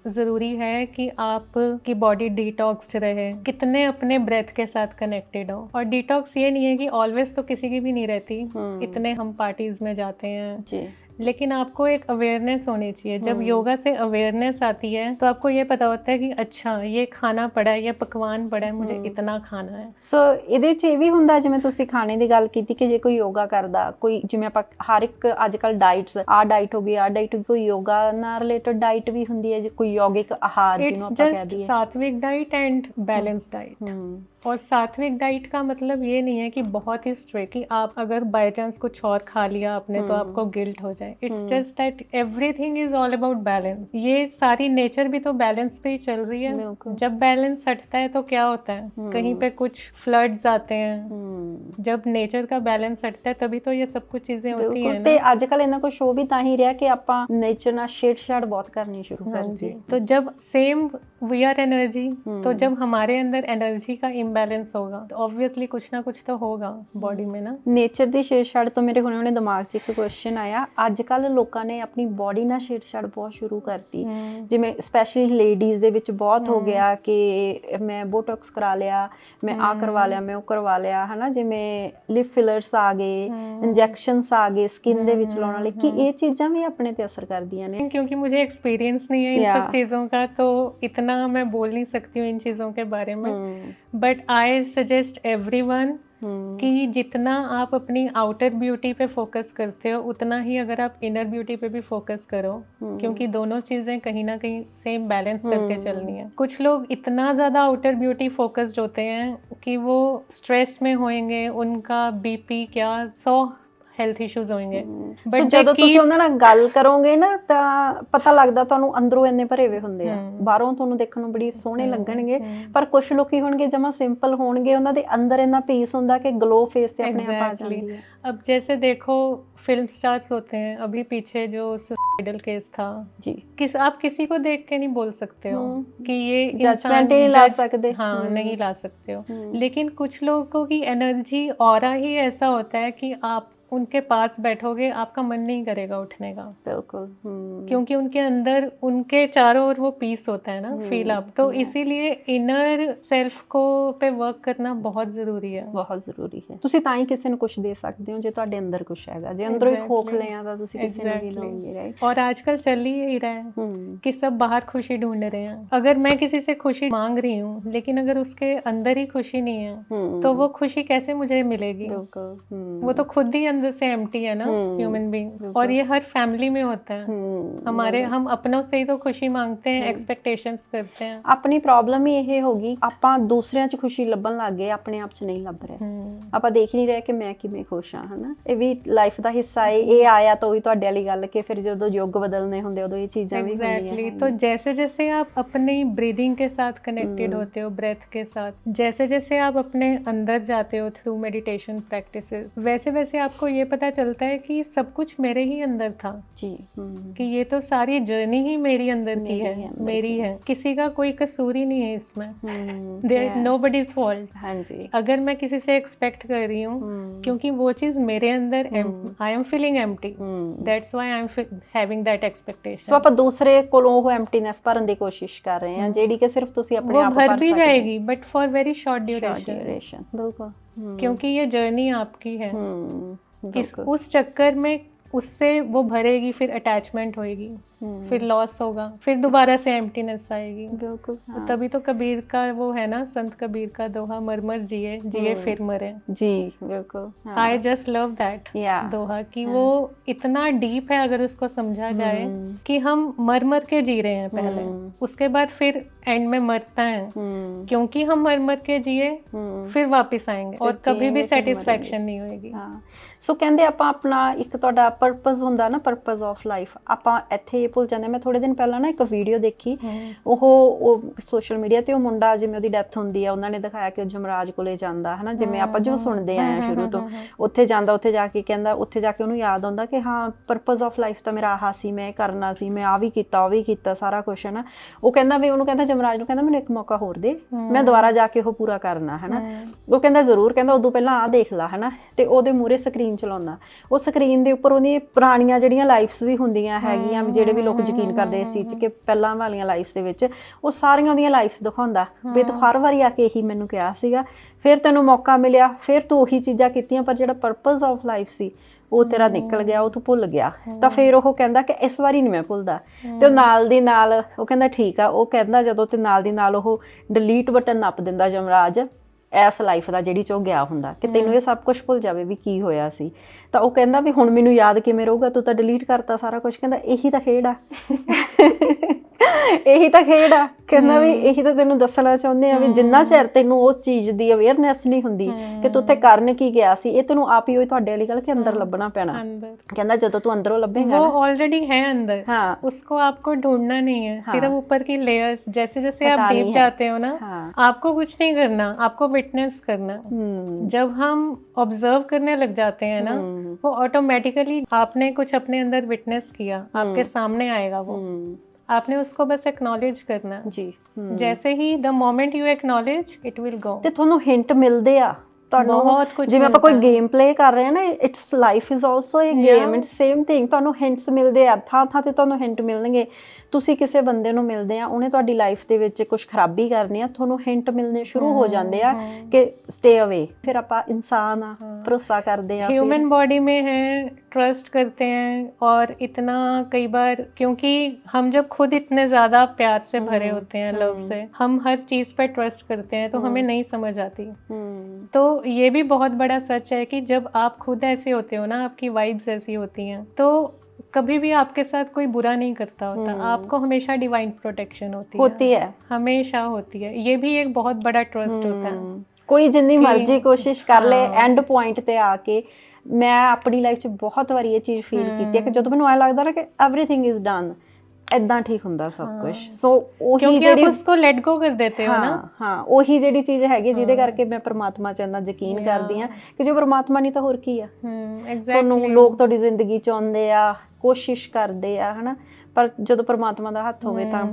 ज़रूरी है कि आपकी बॉडी डिटॉक्स्ड रहे, कितने अपने ब्रेथ के साथ कनेक्टेड हो। और डिटॉक्स ये नहीं है कि ऑलवेज तो किसी की भी नहीं रहती, इतने हम पार्टीज में जाते हैं जी, लेकिन आपको एक अवेयरनेस होनी चाहिए। जब योगा से अवेयरनेस आती है तो आपको ये पता होता है कि अच्छा ये ਖਾਣਾ ਪੜਾ ਹੈ, ये पकवान पड़ा है, मुझे इतना खाना है। ਸੋ ਇਹਦੇ ਵਿੱਚ ਇਹ ਵੀ ਹੁੰਦਾ, ਜਿਵੇਂ ਤੁਸੀਂ ਖਾਣੇ ਦੀ ਗੱਲ ਕੀਤੀ ਕਿ ਜੇ ਕੋਈ ਯੋਗਾ ਕਰਦਾ, ਕੋਈ ਜਿਵੇਂ ਆਪਾਂ ਹਰ ਇੱਕ ਅੱਜ ਕੱਲ ਡਾਈਟਸ, ਆਹ ਡਾਈਟ ਹੋ ਗਈ, ਆਹ ਡਾਈਟ ਹੋ ਗਈ, ਕੋਈ ਯੋਗਾ ਨਾਲ ਰਿਲੇਟਡ ਡਾਈਟ ਵੀ ਹੁੰਦੀ ਹੈ, ਜੇ ਕੋਈ ਯੋਗਿਕ ਆਹਾਰ ਜਿਹਨੂੰ इट्स ਆਪਾਂ ਕਹਿ जस्ट ਦਈਏ। सात्विक डाइट एंड बैलेंस डाइट। और सात्विक डाइट का मतलब ये नहीं है कि बहुत ही स्ट्रिक्ट कि आप अगर बाय चांस कुछ और खा लिया आपने तो आपको गिल्ट हो जाए। It's just that everything is all about balance. ये सारी नेचर भी तो बैलेंस पे ही चल रही है। जब बैलेंस हटता है तो क्या होता है, कहीं पे कुछ फ्लड्स आते हैं। जब नेचर का बैलेंस हटता है तभी तो ये सब कुछ चीजें होती हैं ਤੇ ਅੱਜ ਕੱਲ ਇਹਨਾਂ ਕੋ ਸ਼ੋ ਵੀ ਤਾਂ ਹੀ ਰਿਹਾ ਕਿ ਆਪਾਂ नेचर ਨਾਲ छेड़छाड़ बहुत करनी शुरू कर दी। तो जब सेम वी आर एनर्जी, तो जब हमारे अंदर एनर्जी का इम्बैलेंस होगा तो ऑब्वियसली कुछ ना कुछ तो होगा बॉडी में ना। ਨੇਚਰ ਦੀ ਛੇੜਛਾੜ ਤੋਂ ਮੇਰੇ ਹੁਣੇ ਦਿਮਾਗ 'ਚ ਇੱਕ ਕੁਐਸਚਨ ਆਇਆ। ਅੱਜ ਕੱਲ ਲੋਕਾਂ ਨੇ ਆਪਣੀ ਬੋਡੀ ਨਾਲ ਛੇੜਛਾੜ ਬਹੁਤ ਸ਼ੁਰੂ ਕਰਤੀ, ਜਿਵੇਂ ਸਪੈਸ਼ਲੀ ਲੇਡੀਜ਼ ਦੇ ਵਿੱਚ ਬਹੁਤ ਹੋ ਗਿਆ ਕਿ ਮੈਂ ਬੋਟੌਕਸ ਕਰਾ ਲਿਆ, ਮੈਂ ਆ ਕਰਵਾ ਲਿਆ, ਮੈਂ ਉਹ ਕਰਵਾ ਲਿਆ, ਹਨਾ, ਜਿਵੇਂ ਲਿਪ ਫਿਲਰਸ ਆ ਗਏ, ਇੰਜੈਕਸ਼ਨਸ आ गए स्किन ਦੇ ਵਿੱਚ ਲਾਉਣ ਵਾਲੇ, ਕਿ ਇਹ ਚੀਜ਼ਾਂ ਵੀ ਆਪਣੇ ਤੇ असर ਕਰਦੀਆਂ ਨੇ? क्योंकि मुझे एक्सपीरियंस नहीं है इन सब चीज़ों का तो इतना मैं बोल नहीं सकती हूँ इन चीज़ों के बारे में। बट आई सजेस्ट एवरीवन कि जितना आप अपनी आउटर ब्यूटी पे फोकस करते हो उतना ही अगर आप इनर ब्यूटी पे भी फोकस करो, क्योंकि दोनों चीज़ें कहीं ना कहीं सेम बैलेंस करके चलनी है। कुछ लोग इतना ज़्यादा आउटर ब्यूटी फोकस्ड होते हैं कि वो स्ट्रेस में होंगे, उनका बीपी क्या 100 हेल्थ इश्यूज होंगे। बट ਜਦੋਂ ਤੁਸੀਂ ਉਹਨਾਂ ਨਾਲ ਗੱਲ ਕਰੋਗੇ ਨਾ ਤਾਂ ਪਤਾ ਲੱਗਦਾ ਤੁਹਾਨੂੰ ਅੰਦਰੋਂ ਇੰਨੇ ਭਰੇ ਹੋਏ ਹੁੰਦੇ ਆ, ਬਾਹਰੋਂ ਤੁਹਾਨੂੰ ਦੇਖਣ ਨੂੰ ਬੜੀ ਸੋਹਣੇ ਲੱਗਣਗੇ, ਪਰ ਕੁਝ ਲੋਕੀ ਹੋਣਗੇ ਜਮਾ ਸਿੰਪਲ ਹੋਣਗੇ, ਉਹਨਾਂ ਦੇ ਅੰਦਰ ਇੰਨਾ ਪੀਸ ਹੁੰਦਾ ਕਿ ਗਲੋ फेस पे अपने आप आ जाती है। अब जैसे देखो फिल्म स्टार्स होते हैं, अभी पीछे जो सुसाइडल केस था जी, आप किसी को देख के नहीं बोल सकते हो कि ये जजमेंट नहीं ला सकते, हाँ नहीं ला सकते हो। लेकिन कुछ लोगों की एनर्जी ऑरा ही ऐसा होता है कि आप उनके पास बैठोगे आपका मन नहीं करेगा उठने का। बिल्कुल। क्योंकि उनके अंदर उनके चारों ओर वो पीस होता है ना, फील अप। तो इसीलिए इनर सेल्फ को पे वर्क करना बहुत ਜ਼ਰੂਰੀ ਹੈ, ਬਹੁਤ ਜ਼ਰੂਰੀ ਹੈ। ਤੁਸੀਂ ਤਾਂ ਹੀ ਕਿਸੇ ਨੂੰ ਕੁਝ ਦੇ ਸਕਦੇ ਹੋ ਜੇ ਤੁਹਾਡੇ ਅੰਦਰ ਕੁਝ ਹੈਗਾ। ਜੇ ਅੰਦਰੋਂ ਹੀ ਖੋਖਲੇ ਆ ਤਾਂ ਤੁਸੀਂ ਕਿਸੇ ਨੂੰ ਨਹੀਂ ਲਾਉਂਗੇ, ਰਾਈਟ। और आजकल चल ही रहा है कि सब बाहर खुशी ढूंढ रहे हैं। अगर मैं किसी से खुशी मांग रही हूँ लेकिन अगर उसके अंदर ही खुशी नहीं है तो वो खुशी कैसे मुझे मिलेगी? वो तो खुद ही अंदर से एम्प्टी है ना ह्यूमन बीइंग। और ये हर फैमिली में होता है। हमारे हम अपनों से ही तो खुशी मांगते हैं, एक्सपेक्टेशंस करते हैं। अपनी प्रॉब्लम ही ਇਹ ਹੋਗੀ, ਆਪਾਂ ਦੂਸਰਿਆਂ 'ਚ ਖੁਸ਼ੀ ਲੱਭਣ ਲੱਗ ਗਏ, ਆਪਣੇ ਆਪ 'ਚ ਨਹੀਂ ਲੱਭ ਰਹੇ। ਆਪਾਂ ਦੇਖ ਨਹੀਂ ਰਹੇ ਕਿ ਮੈਂ ਕਿਵੇਂ ਖੁਸ਼ ਹਾਂ, ਹਨਾ। ਇਹ ਵੀ ਲਾਈਫ ਦਾ ਹਿੱਸਾ ਹੈ। ਇਹ ਆਇਆ ਤਾਂ ਉਹੀ ਤੁਹਾਡੇ ਵਾਲੀ ਗੱਲ ਕਿ ਫਿਰ ਜਦੋਂ ਯੁੱਗ ਬਦਲਨੇ ਹੁੰਦੇ ਉਦੋਂ ਇਹ ਚੀਜ਼ਾਂ ਵੀ ਹੁੰਦੀਆਂ हैं। तो जैसे जैसे आप अपनी ब्रीदिंग के साथ कनेक्टेड होते हो, ब्रेथ के साथ, जैसे जैसे आप अपने अंदर जाते हो थ्रू मेडिटेशन प्रैक्टिसेस, वैसे वैसे आपको ये पता चलता है कि सब कुछ मेरे ही अंदर था जी। कि ये तो सारी जर्नी ही मेरी अंदर की है, मेरी है, किसी का कोई कसूर ही नहीं है इसमें। There nobody's fault. हाँ जी। अगर मैं किसी से एक्सपेक्ट कर रही हूँ क्योंकि वो चीज मेरे अंदर, I am feeling empty, that's why I am having that expectation. So ਆਪਾਂ ਦੂਸਰੇ ਕੋਲੋਂ ਉਹ ਐਮਪਟੀਨੈਸ ਭਰਨ ਦੀ ਕੋਸ਼ਿਸ਼ ਕਰ ਰਹੇ ਹਾਂ ਜਿਹੜੀ ਕਿ ਸਿर्फ ਤੁਸੀਂ ਆਪਣੇ ਆਪ भर भी जाएगी but for very short duration. बिल्कुल। क्योंकि ये जर्नी आपकी है। उस चक्कर में उससे वो भरेगी, फिर अटैचमेंट होएगी, फिर लॉस होगा, फिर दोबारा से एम्प्टीनेस आएगी। बिल्कुल। तो तभी तो कबीर का वो है ना, संत कबीर का दोहा, मर मर जिए जिए फिर मरे। जी बिल्कुल। आई जस्ट लव दैट दोहा कि वो इतना डीप है अगर उसको समझा जाए कि हम मर मर के जी रहे हैं पहले, उसके बाद फिर एंड में मरता है, क्योंकि हम मर मर के जिए फिर वापस आएंगे और कभी भी सेटिस्फैक्शन नहीं होएगी। ਸੋ ਕਹਿੰਦੇ ਆਪਾਂ ਆਪਣਾ ਇੱਕ ਤੁਹਾਡਾ ਪਰਪਸ ਹੁੰਦਾ ਨਾ, ਪਰਪਸ ਆਫ ਲਾਈਫ, ਆਪਾਂ ਇੱਥੇ ਭੁੱਲ ਜਾਂਦੇ। ਮੈਂ ਥੋੜੇ ਦਿਨ ਪਹਿਲਾਂ ਨਾ ਇੱਕ ਵੀਡੀਓ ਦੇਖੀ, ਉਹ ਸੋਸ਼ਲ ਮੀਡੀਆ ਤੇ ਉਹ ਮੁੰਡਾ ਜਿਵੇਂ ਉਹਦੀ ਡੈਥ ਹੁੰਦੀ ਆ, ਉਹਨਾਂ ਨੇ ਦਿਖਾਇਆ ਕਿ ਜਮਰਾਜ ਕੋਲੇ ਜਾਂਦਾ ਹੈ ਨਾ, ਜਿਵੇਂ ਆਪਾਂ ਜੋ ਸੁਣਦੇ ਆਏ ਆ ਸ਼ੁਰੂ ਤੋਂ, ਉੱਥੇ ਜਾਂਦਾ, ਉੱਥੇ ਜਾ ਕੇ ਕਹਿੰਦਾ, ਉੱਥੇ ਜਾ ਕੇ ਉਹਨੂੰ ਯਾਦ ਆਉਂਦਾ ਕਿ ਹਾਂ ਪਰਪਸ ਆਫ ਲਾਈਫ ਤਾਂ ਮੇਰਾ ਆਹ ਸੀ, ਮੈਂ ਕਰਨਾ ਸੀ, ਮੈਂ ਆ ਵੀ ਕੀਤਾ, ਉਹ ਵੀ ਕੀਤਾ, ਸਾਰਾ ਕੁਛ ਹੈ ਨਾ। ਉਹ ਕਹਿੰਦਾ ਵੀ ਉਹਨੂੰ ਕਹਿੰਦਾ ਜਮਰਾਜ ਨੂੰ, ਕਹਿੰਦਾ ਮੈਨੂੰ ਇੱਕ ਮੌਕਾ ਹੋਰ ਦੇ, ਮੈਂ ਦੁਬਾਰਾ ਜਾ ਕੇ ਉਹ ਪੂਰਾ ਕਰਨਾ ਹੈ ਨਾ। ਉਹ ਕਹਿੰਦਾ ਜ਼ਰੂਰ, ਕਹਿੰਦਾ ਉਦੋਂ ਪਹਿਲਾਂ ਆਹ ਦੇਖ ਲਾ ਹੈ ਨਾ। ਤੇ ਉਹਦੇ ਮੂਹਰੇ ਸਕਰੀਨ ਚਲਾਉਂਦਾ, ਉਹ ਸਕਰੀਨ ਦੇ ਉੱਪਰ ਉਹਦੀ ਪੁਰਾਣੀਆਂ ਜਿਹੜੀਆਂ ਲਾਈਫਸ ਵੀ ਹੁੰਦੀਆਂ ਹੈਗੀਆਂ, ਵੀ ਜਿਹੜੇ ਵੀ ਲੋਕ ਯਕੀਨ ਕਰਦੇ ਇਸ ਚੀਜ਼ 'ਚ ਕਿ ਪਹਿਲਾਂ ਵਾਲੀਆਂ ਲਾਈਫਸ ਦੇ ਵਿੱਚ ਉਹ ਸਾਰੀਆਂ ਉਹਦੀਆਂ ਲਾਈਫਸ ਦਿਖਾਉਂਦਾ ਵੀ ਤੂੰ ਹਰ ਵਾਰੀ ਆ ਕੇ ਇਹੀ ਮੈਨੂੰ ਕਿਹਾ ਸੀਗਾ, ਫਿਰ ਤੈਨੂੰ ਮੌਕਾ ਮਿਲਿਆ, ਫਿਰ ਤੂੰ ਉਹੀ ਚੀਜ਼ਾਂ ਕੀਤੀਆਂ, ਪਰ ਜਿਹੜਾ ਪਰਪਸ ਆਫ ਲਾਈਫ ਸੀ ਉਹ ਤੇਰਾ ਨਿਕਲ ਗਿਆ, ਉਹ ਤੂੰ ਭੁੱਲ ਗਿਆ। ਤਾਂ ਫਿਰ ਉਹ ਕਹਿੰਦਾ ਕਿ ਇਸ ਵਾਰੀ ਨਹੀਂ ਮੈਂ ਭੁੱਲਦਾ। ਤੇ ਉਹ ਨਾਲ ਦੀ ਨਾਲ ਉਹ ਕਹਿੰਦਾ ਠੀਕ ਆ। ਉਹ ਕਹਿੰਦਾ ਜਦੋਂ ਤੇ ਨਾਲ ਦੀ ਨਾਲ ਉਹ ਡਿਲੀਟ ਬਟਨ ਨੱਪ ਦਿੰਦਾ ਜਮਰਾਜ ਇਸ ਲਾਈਫ ਦਾ ਜਿਹੜੀ 'ਚ ਉਹ ਗਿਆ ਹੁੰਦਾ, ਕਿ ਤੈਨੂੰ ਇਹ ਸਭ ਕੁਛ ਭੁੱਲ ਜਾਵੇ ਵੀ ਕੀ ਹੋਇਆ ਸੀ। ਤਾਂ ਉਹ ਕਹਿੰਦਾ ਵੀ ਹੁਣ ਮੈਨੂੰ ਯਾਦ ਕਿਵੇਂ ਰਹੂਗਾ, ਤੂੰ ਤਾਂ ਡਿਲੀਟ ਕਰਤਾ ਸਾਰਾ ਕੁਛ। ਕਹਿੰਦਾ ਇਹੀ ਤਾਂ ਖੇਡ ਆ, ਇਹੀ ਤਾਂ ਖੇਡ ਆ। ਕਹਿੰਦਾ ਵੀ ਇਹੀ ਤਾਂ ਤੈਨੂੰ ਦੱਸਣਾ ਚਾਹੁੰਦੇ ਆ ਵੀ ਜਿੰਨਾ ਚਿਰ ਤੈਨੂੰ ਉਸ ਚੀਜ਼ ਦੀ ਅਵੇਅਰਨੈਸ ਨਹੀਂ ਹੁੰਦੀ ਕਿ ਤੂੰ ਉੱਥੇ ਕਰਨ ਕੀ ਗਿਆ ਸੀ, ਇਹ ਤੈਨੂੰ ਆਪ ਹੀ ਹੋਈ ਤੁਹਾਡੇ ਵਾਲੀ ਗੱਲ ਕਿ ਅੰਦਰ ਲੱਭਣਾ ਪੈਣਾ। ਕਹਿੰਦਾ ਜਦੋਂ ਤੂੰ ਅੰਦਰੋਂ ਲੱਭੇਗਾ, वो ऑलरेडी है अंदर, हाँ, उसको आपको ढूंढना नहीं है, सिर्फ ऊपर की लेयर्स, जैसे जैसे आप डीप जाते हो ना, आपको कुछ नहीं करना, आपको विटनेस करना। जब हम ऑब्जर्व करने लग जाते हैं ना, वो ऑटोमेटिकली आपने कुछ अपने अंदर विटनेस किया, आपके सामने आएगा वो, आपने उसको बस एक्नॉलेज करना जी। जैसे ही the moment you acknowledge it will go. ਤੇ ਤੁਹਾਨੂੰ ਹਿੰਟ ਮਿਲਦੇ ਆ ਤੁਹਾਨੂੰ, ਬਹੁਤ ਕੁਝ ਜਿਵੇਂ ਆਪਾਂ ਕੋਈ ਗੇਮ ਪਲੇ ਕਰ ਰਹੇ ਹਾਂ ਨਾ, it's life is also A game, it's same thing. ਤੁਹਾਨੂੰ ਹਿੰਟਸ ਮਿਲਦੇ ਆ, ਥਾਂ ਥਾਂ ਤੇ ਤੁਹਾਨੂੰ ਹਿੰਟ ਮਿਲਣਗੇ। ਤੁਸੀਂ ਕਿਸੇ ਬੰਦੇ ਨੂੰ ਮਿਲਦੇ ਆ, ਉਹਨੇ ਤੁਹਾਡੀ ਲਾਈਫ ਦੇ ਵਿੱਚ ਕੁਝ ਖਰਾਬੀ ਕਰਨੀ ਆ, ਤੁਹਾਨੂੰ ਹਿੰਟ ਮਿਲਣੇ ਸ਼ੁਰੂ ਹੋ ਜਾਂਦੇ ਆ ਕਿ ਸਟੇ ਅਵੇ। ਫਿਰ ਆਪਾਂ ਇਨਸਾਨ ਆ, ਭਰੋਸਾ ਕਰਦੇ ਆ, ह्यूमन बॉडी में है, ट्रस्ट करते हैं, और इतना कई बार क्योंकि हम जब खुद इतने ज़्यादा प्यार से भरे होते हैं, लव से, हम हर चीज़ पर ट्रस्ट करते हैं, तो हमें नहीं समझ आती। तो ये भी बहुत बड़ा सच है कि जब आप खुद ऐसे होते हो ना, आपकी वाइब्स ऐसी होती हैं, तो कभी भी आपके साथ कोई बुरा नहीं करता होता, आपको हमेशा डिवाइन प्रोटेक्शन होती है, हमेशा होती है। ये भी एक बहुत बड़ा ट्रस्ट होता है। ਕੋਈ ਜਿੰਨੀ ਮਰਜ਼ੀ ਕੋਸ਼ਿਸ਼ ਕਰ ਲੈ, ਐਂਡ ਪੁਆਇੰਟ ਤੇ ਆ ਕੇ ਮੈਂ ਆਪਣੀ ਲਾਈਫ 'ਚ ਬਹੁਤ ਵਾਰੀ ਇਹ ਚੀਜ਼ ਫੀਲ ਕੀਤੀ ਹੈ ਕਿ ਜਦੋਂ ਮੈਨੂੰ ਐਂ ਲੱਗਦਾ ਨਾ ਕਿ ਐਵਰੀਥਿੰਗ ਇਜ਼ ਡਨ, ਏਦਾਂ ਠੀਕ ਹੁੰਦਾ ਸਭ ਕੁਝ। ਸੋ ਉਹੀ ਜਿਹੜੀ उसको लेट गो कर देते हो ना, ਹਾਂ ਉਹੀ ਜਿਹੜੀ ਚੀਜ਼ ਹੈਗੀ ਜਿਹਦੇ ਕਰਕੇ ਮੈਂ ਪਰਮਾਤਮਾ 'ਚ ਇੰਨਾ ਯਕੀਨ ਕਰਦੀ ਹਾਂ ਕਿ ਜੋ ਪਰਮਾਤਮਾ ਨਹੀਂ ਤਾਂ ਹੋਰ ਕੀ ਆ। ਤੁਹਾਨੂੰ ਲੋਕ ਤੁਹਾਡੀ ਜ਼ਿੰਦਗੀ 'ਚ ਆਉਂਦੇ ਆ, ਕੋਸ਼ਿਸ਼ ਕਰਦੇ ਆ, ਹਨਾ, पर ਜਦੋਂ परमात्मा ਦਾ ਹੱਥ ਹੋਵੇ ਤਾਂ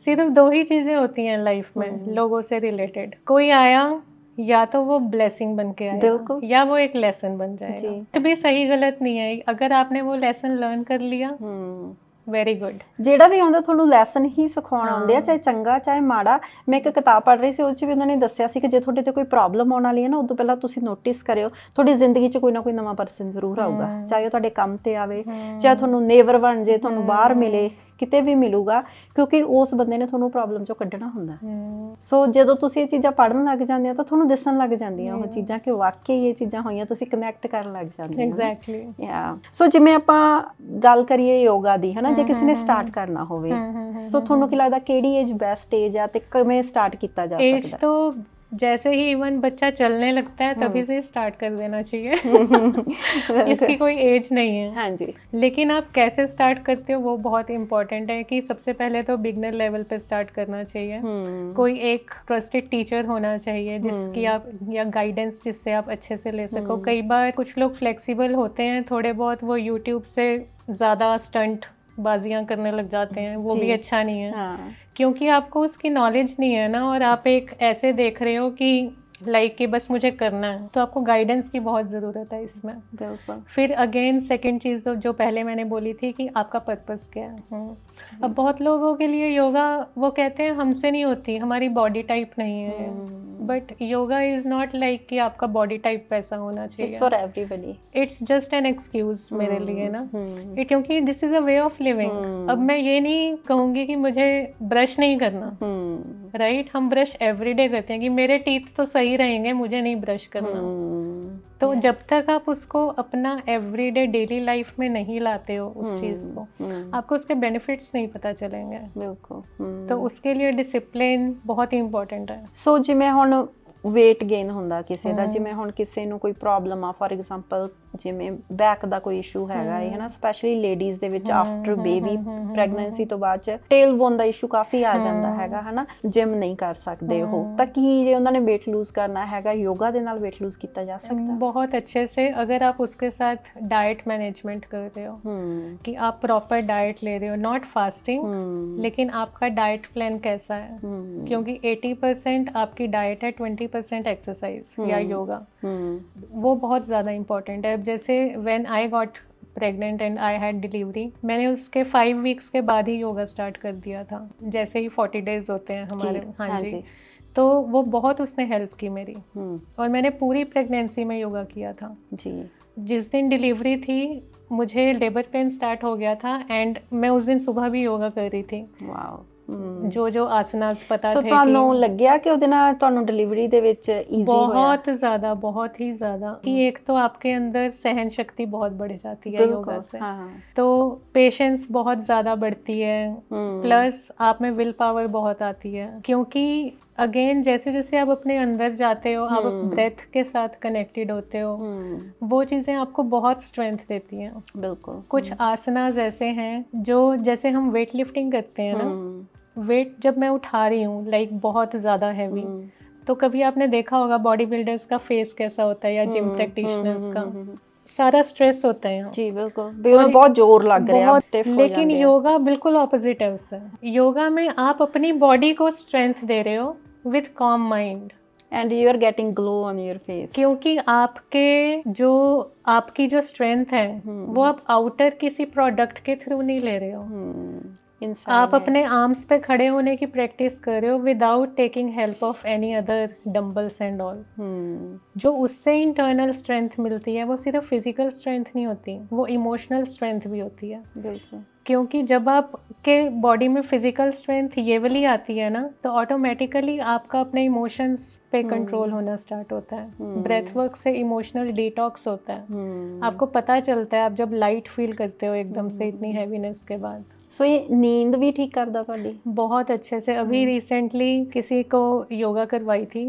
सिर्फ दो ही चीजें होती हैं लाइफ में लोगों से रिलेटेड। कोई आया या तो वो ब्लेसिंग बन के आएगा या वो एक लेसन बन जाएगा। तो भी सही गलत नहीं है, अगर आपने वो लेसन लर्न कर लिया ਵੈਰੀ ਗੁੱਡ। ਜਿਹੜਾ ਵੀ ਆਉਂਦਾ ਤੁਹਾਨੂੰ ਲੈਸਨ ਹੀ ਸਿਖਾਉਣ ਆਉਂਦੇ ਆ, ਚਾਹੇ ਚੰਗਾ ਚਾਹੇ ਮਾੜਾ। ਮੈਂ ਇੱਕ ਕਿਤਾਬ ਪੜ੍ਹ ਰਹੀ ਸੀ, ਉਹ 'ਚ ਵੀ ਉਹਨਾਂ ਨੇ ਦੱਸਿਆ ਸੀ ਕਿ ਜੇ ਤੁਹਾਡੇ ਤੇ ਕੋਈ ਪ੍ਰੋਬਲਮ ਆਉਣ ਵਾਲੀ ਹੈ ਨਾ, ਉਦੋਂ ਪਹਿਲਾਂ ਤੁਸੀਂ ਨੋਟਿਸ ਕਰਿਓ ਤੁਹਾਡੀ ਜ਼ਿੰਦਗੀ 'ਚ ਕੋਈ ਨਾ ਕੋਈ ਨਵਾਂ ਪਰਸਨ ਜ਼ਰੂਰ ਆਊਗਾ, ਚਾਹੇ ਉਹ ਤੁਹਾਡੇ ਕੰਮ ਤੇ ਆਵੇ, ਚਾਹੇ ਤੁਹਾਨੂੰ ਨੇਬਰ ਬਣ ਜੇ, ਤੁਹਾਨੂੰ ਬਾਹਰ ਮਿਲੇ, ਕਿਤੇ ਵੀ ਮਿਲੂਗਾ, ਕਿਉਂਕਿ ਉਸ ਬੰਦੇ ਨੇ ਤੁਹਾਨੂੰ ਪ੍ਰੋਬਲਮ 'ਚੋਂ ਕੱਢਣਾ ਹੁੰਦਾ। ਸੋ ਜਦੋਂ ਤੁਸੀਂ ਇਹ ਚੀਜ਼ਾਂ ਪੜ੍ਹਨ ਲੱਗ ਜਾਂਦੇ ਆ ਤਾਂ ਤੁਹਾਨੂੰ ਦਿਸਣ ਲੱਗ ਜਾਂਦੀਆਂ ਉਹ ਚੀਜ਼ਾਂ ਕਿ ਵਾਕਈ ਇਹ ਚੀਜ਼ਾਂ ਹੋਈਆਂ, ਤੁਸੀਂ ਕਨੈਕਟ ਕਰਨ ਲੱਗ ਜਾਂਦੇ ਹੋ। ਐਗਜ਼ੈਕਟਲੀ ਯਾ। ਸੋ ਜਿਵੇਂ ਆਪਾਂ ਗੱਲ ਕਰੀਏ ਯੋਗਾ ਦੀ, ਹਨਾ, ਜੇ ਕਿਸੇ ਨੇ ਸਟਾਰਟ ਕਰਨਾ ਹੋਵੇ, ਸੋ ਤੁਹਾਨੂੰ ਕੀ ਲੱਗਦਾ ਕਿਹੜੀ ਏਜ ਬੈਸਟ ਏਜ ਆ ਤੇ ਕਿਵੇਂ ਸਟਾਰਟ ਕੀਤਾ ਜਾ ਸਕਦਾ? ਏਜ तो जैसे ही इवन बच्चा चलने लगता है तभी से स्टार्ट कर देना चाहिए। इसकी कोई एज नहीं है। हाँ जी। लेकिन आप कैसे स्टार्ट करते हो वो बहुत इम्पोर्टेंट है कि सबसे पहले तो बिगनर लेवल पे स्टार्ट करना चाहिए। कोई एक ट्रस्टेड टीचर होना चाहिए जिसकी आप या गाइडेंस जिससे आप अच्छे से ले सको। कई बार कुछ लोग फ्लेक्सिबल होते हैं थोड़े बहुत, वो यूट्यूब से ज़्यादा स्टंट बाजियां करने लग जाते हैं, वो भी अच्छा नहीं है। हाँ। क्योंकि आपको उसकी नॉलेज नहीं है ना, और आप एक ऐसे देख रहे हो कि लाइक कि बस मुझे करना है, तो आपको गाइडेंस की बहुत ज़रूरत है इसमें। बिल्कुल। फिर अगेन सेकंड चीज़ तो जो पहले मैंने बोली थी कि आपका पर्पस क्या है। अब बहुत लोगों के लिए योगा वो कहते हैं हमसे नहीं होती, हमारी बॉडी टाइप नहीं है, but yoga is not like कि आपका बॉडी टाइप वैसा होना इट्स चाहिए, for everybody. It's just an excuse मेरे लिए ना, क्योंकि this is a way of living. अब मैं ये नहीं कहूँगी कि मुझे ब्रश नहीं करना, राइट, हम ब्रश एवरीडे करते हैं कि मेरे टीथ तो सही रहेंगे, मुझे नहीं ब्रश करना। तो जब तक आप उसको अपना एवरीडे डेली लाइफ में नहीं लाते हो उस चीज़ को, आपको उसके बेनिफिट्स नहीं पता चलेंगे। बिल्कुल। तो उसके लिए डिसिप्लिन बहुत ही इंपॉर्टेंट है। ਸੋ ਜਿਵੇਂ ਹੁਣ weight gain ਹੁੰਦਾ ਕਿਸੇ ਦਾ, ਜਿਵੇਂ ਹੁਣ ਕਿਸੇ ਨੂੰ ਕੋਈ ਪ੍ਰੋਬਲਮ ਆ, ਫੋਰ ਐਗਜ਼ਾਮਪਲ ਜਿਵੇਂ ਬੈਕ ਦਾ ਕੋਈ ਇਸ਼ੂ ਹੈਗਾ ਹੈ ਹਨਾ, ਸਪੈਸ਼ਲੀ ਲੇਡੀਜ਼ ਦੇ ਵਿੱਚ ਆਫਟਰ ਬੇਬੀ ਪ੍ਰੈਗਨੈਂਸੀ ਤੋਂ ਬਾਅਦ ਚ ਟੇਲ ਬੋਨ ਦਾ ਇਸ਼ੂ ਕਾਫੀ ਆ ਜਾਂਦਾ ਹੈਗਾ ਹਨਾ, ਜਿਮ ਨਹੀਂ ਕਰ ਸਕਦੇ ਉਹ, ਤਾਂ ਕੀ ਜੇ ਉਹਨਾਂ ਨੇ weight lose ਕਰਨਾ ਹੈਗਾ, योगा ਦੇ ਨਾਲ weight lose ਕੀਤਾ ਜਾ ਸਕਦਾ? बहुत अच्छे से, अगर आप उसके साथ डाइट मैनेजमेंट कर रहे हो कि आप प्रॉपर डाइट ले रहे हो, नॉट फास्टिंग, लेकिन आपका डाइट प्लान कैसा है, क्योंकि 80% आपकी डाइट है, 20% एक्सरसाइज या योगा, वो बहुत ज़्यादा इम्पोर्टेंट है। अब जैसे when I got pregnant and I had delivery, मैंने उसके 5 वीक्स के बाद ही योगा स्टार्ट कर दिया था, जैसे ही 40 डेज होते हैं हमारे। हाँ जी, तो वो बहुत उसने हेल्प की मेरी, और मैंने पूरी प्रेगनेंसी में योगा किया था जी। जिस दिन डिलीवरी थी मुझे लेबर पेन स्टार्ट हो गया था, एंड मैं उस दिन सुबह भी योगा कर रही थी। ਵਾਓ। जो आसनास पता ਸੋ थे ਤੁਹਾਨੂੰ ਲੱਗਿਆ ਕਿ ਉਹਦੇ ਨਾਲ ਤੁਹਾਨੂੰ ਡਿਲੀਵਰੀ ਦੇ ਵਿੱਚ ਈਜ਼ੀ ਹੋਇਆ? बहुत ही ज्यादा कि एक तो आपके अंदर सहन शक्ति बहुत बढ़ जाती है योगा से, तो पेशेंस बहुत ज्यादा बढ़ती है, प्लस आप में विल पावर बहुत आती है, क्योंकि अगेन जैसे जैसे आप अपने अंदर जाते हो, आप ब्रेथ के साथ कनेक्टेड होते हो, वो चीज़ें आपको बहुत स्ट्रेंथ देती हैं। बिल्कुल। कुछ आसनास ऐसे हैं जो, जैसे हम वेट लिफ्टिंग करते हैं ना, वेट जब मैं उठा रही हूँ लाइक बहुत ज़्यादा हैवी, तो कभी आपने देखा होगा बॉडी बिल्डर्स का फेस कैसा होता है, या जिम प्रैक्टिशनर्स का, सारा स्ट्रेस होता है जी। बिल्कुल, भी बहुत जोर लग रहा है, स्टिफ हो लेकिन योगा बिल्कुल ऑपोजिट है उससे। योगा में आप अपनी बॉडी को स्ट्रेंथ दे रहे हो with calm mind, and you are getting glow on your face, क्योंकि आपकी जो स्ट्रेंथ है वो आप आउटर किसी प्रोडक्ट के थ्रू नहीं ले रहे हो, आप अपने आर्म्स पे खड़े होने की प्रैक्टिस कर रहे हो without taking help of any other dumbbells and all. जो उससे इंटरनल स्ट्रेंथ मिलती है वो सिर्फ फिजिकल स्ट्रेंथ नहीं होती, वो इमोशनल स्ट्रेंथ भी होती है। बिल्कुल। क्योंकि जब आपके बॉडी में फिजिकल स्ट्रेंथ ये वाली आती है ना, तो ऑटोमेटिकली आपका अपने इमोशंस पे कंट्रोल होना स्टार्ट होता है। ब्रेथ वर्क से इमोशनल डिटॉक्स होता है, आपको पता चलता है आप जब लाइट फील करते हो एकदम से इतनी हैवीनेस के बाद। सो ये नींद भी ठीक करता ਤੁਹਾਡੀ? बहुत अच्छे से। अभी रिसेंटली किसी को योगा करवाई थी,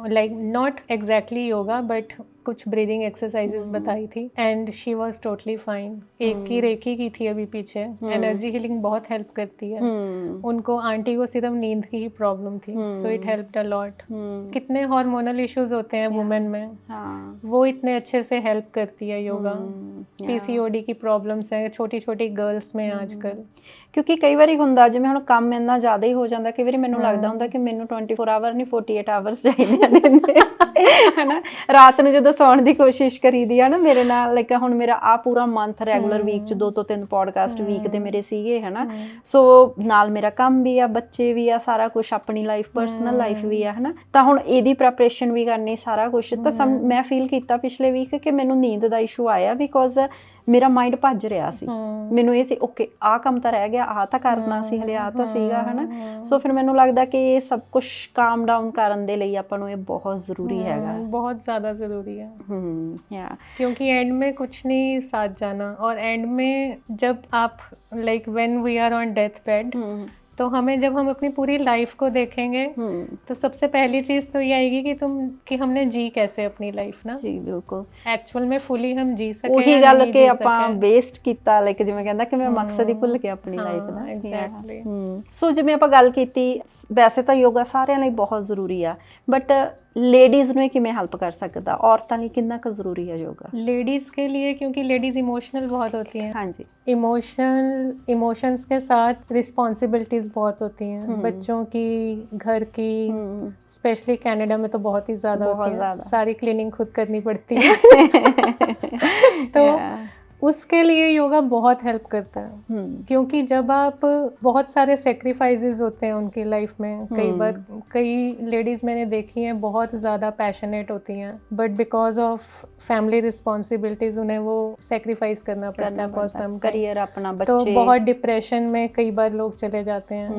like not exactly yoga but कुछ ब्रीदिंग एक्सरसाइजेस बताई थी, and she was totally fine. एक की रेकी की थी अभी पीछे, एनर्जी हीलिंग बहुत हेल्प करती है। उनको आंटी को सिर्फ नींद की ही प्रॉब्लम थी, so it helped a lot. कितने हार्मोनल इश्यूज होते हैं वुमेन में, वो इतने अच्छे से हेल्प करती है योगा। पीसीओडी की प्रॉब्लम्स हैं छोटी छोटी गर्ल्स में आजकल, ਕਿਉਂਕਿ ਕਈ ਵਾਰੀ ਹੁੰਦਾ ਜਿਵੇਂ ਹੁਣ ਕੰਮ ਇੰਨਾ ਜ਼ਿਆਦਾ ਹੀ ਹੋ ਜਾਂਦਾ, ਕਈ ਵਾਰੀ ਮੈਨੂੰ ਲੱਗਦਾ ਹੁੰਦਾ ਕਿ ਮੈਨੂੰ 24 ਆਵਰ ਨਹੀਂ 48 ਆਵਰਸ ਚਾਹੀਦੇ ਨੇ ਹਨਾ। ਰਾਤ ਨੂੰ ਜਦੋਂ ਸੌਣ ਦੀ ਕੋਸ਼ਿਸ਼ ਕਰੀਦੀ ਆ ਨਾ, ਮੇਰੇ ਨਾਲ ਲਾਈਕ ਹੁਣ ਮੇਰਾ ਆ ਪੂਰਾ ਮੰਥ ਰੈਗੂਲਰ ਵੀਕ ਚ 2 ਤੋਂ 3 ਪੋਡਕਾਸਟ ਵੀਕ ਦੇ ਮੇਰੇ ਸੀਗੇ ਹਨਾ। ਸੋ ਨਾਲ ਮੇਰਾ ਕੰਮ ਵੀ ਆ, ਬੱਚੇ ਵੀ ਆ, ਸਾਰਾ ਕੁਝ, ਆਪਣੀ ਲਾਈਫ, ਪਰਸਨਲ ਲਾਈਫ ਵੀ ਆ ਹਨਾ। ਤਾਂ ਹੁਣ ਇਹਦੀ ਪ੍ਰੈਪਰੇਸ਼ਨ ਵੀ ਕਰਨੀ, ਸਾਰਾ ਕੁਝ। ਤਾਂ ਮੈਂ ਫੀਲ ਕੀਤਾ ਪਿਛਲੇ ਵੀਕ ਕਿ ਮੈਨੂੰ ਨੀਂਦ ਦਾ ਇਸ਼ੂ ਆਇਆ, ਬਿਕੋਜ਼ ਮੇਰਾ ਮਾਈਂਡ ਭੱਜ ਰਿਹਾ ਸੀ। ਮੈਨੂੰ ਇਹ ਸੀ ਓਕੇ ਆਹ ਕੰਮ ਤਾਂ ਰਹਿ ਗਿਆ, ਆਹ ਤਾਂ ਕਰਨਾ ਸੀ, ਹਲੇ ਆਹ ਤਾਂ ਸੀਗਾ ਹਨਾ। ਸੋ ਫਿਰ ਮੈਨੂੰ ਲੱਗਦਾ ਕਿ ਇਹ ਸਭ ਕੁਝ ਕਾਮ ਡਾਊਨ ਕਰਨ ਦੇ ਲਈ ਆਪਾਂ ਨੂੰ ਇਹ ਬਹੁਤ ਜ਼ਰੂਰੀ ਹੈਗਾ, बहुत ज़्यादा ज़रूरी है। या क्योंकि एंड में कुछ नहीं साथ जाना, और एंड में जब आप like when we are on death bed, तो हमें जब हम अपनी पूरी लाइफ को देखेंगे तो सबसे पहली चीज तो ये आएगी कि हमने जी कैसे अपनी लाइफ ना। जी बिल्कुल। एक्चुअल में फुली हम जी सके, ਉਹੀ ਗੱਲ ਕਿ ਆਪਾਂ ਵੇਸਟ ਕੀਤਾ, ਲਾਈਕ ਜਿਵੇਂ ਕਹਿੰਦਾ ਕਿ ਮੈਂ ਮਕਸਦ ਹੀ ਭੁੱਲ ਗਿਆ ਆਪਣੀ ਲਾਈਫ ਦਾ। ਐਗਜ਼ੈਕਟਲੀ। ਸੋ ਜਿਵੇਂ ਆਪਾਂ ਗੱਲ ਕੀਤੀ, ਵੈਸੇ ਤਾਂ ਯੋਗਾ ਸਾਰਿਆਂ ਲਈ ਬਹੁਤ ਜ਼ਰੂਰੀ ਆ, ਬਟ लेडीज ਨੂੰ ਕਿਵੇਂ हेल्प कर सकता, औरतों लिए कितना का जरूरी है योगा? लेडीज के लिए, क्योंकि लेडीज इमोशनल बहुत होती हैं। हाँ जी। इमोशंस के साथ रिस्पॉन्सिबिलिटीज बहुत होती हैं, बच्चों की, घर की, स्पेशली कनाडा में तो बहुत ही ज़्यादा होती है, सारी क्लीनिंग खुद करनी पड़ती है। तो उसके लिए योगा बहुत हेल्प करता है, क्योंकि जब आप बहुत सारे सेक्रीफाइसेस होते हैं उनकी लाइफ में, कई बार कई लेडीज मैंने देखी हैं बहुत ज़्यादा पैशनेट होती हैं, but because of family responsibilities उन्हें वो सेक्रीफाइस करना पड़ता है फॉर सम करियर अपना, तो बच्चे, बहुत डिप्रेशन में कई बार लोग चले जाते हैं।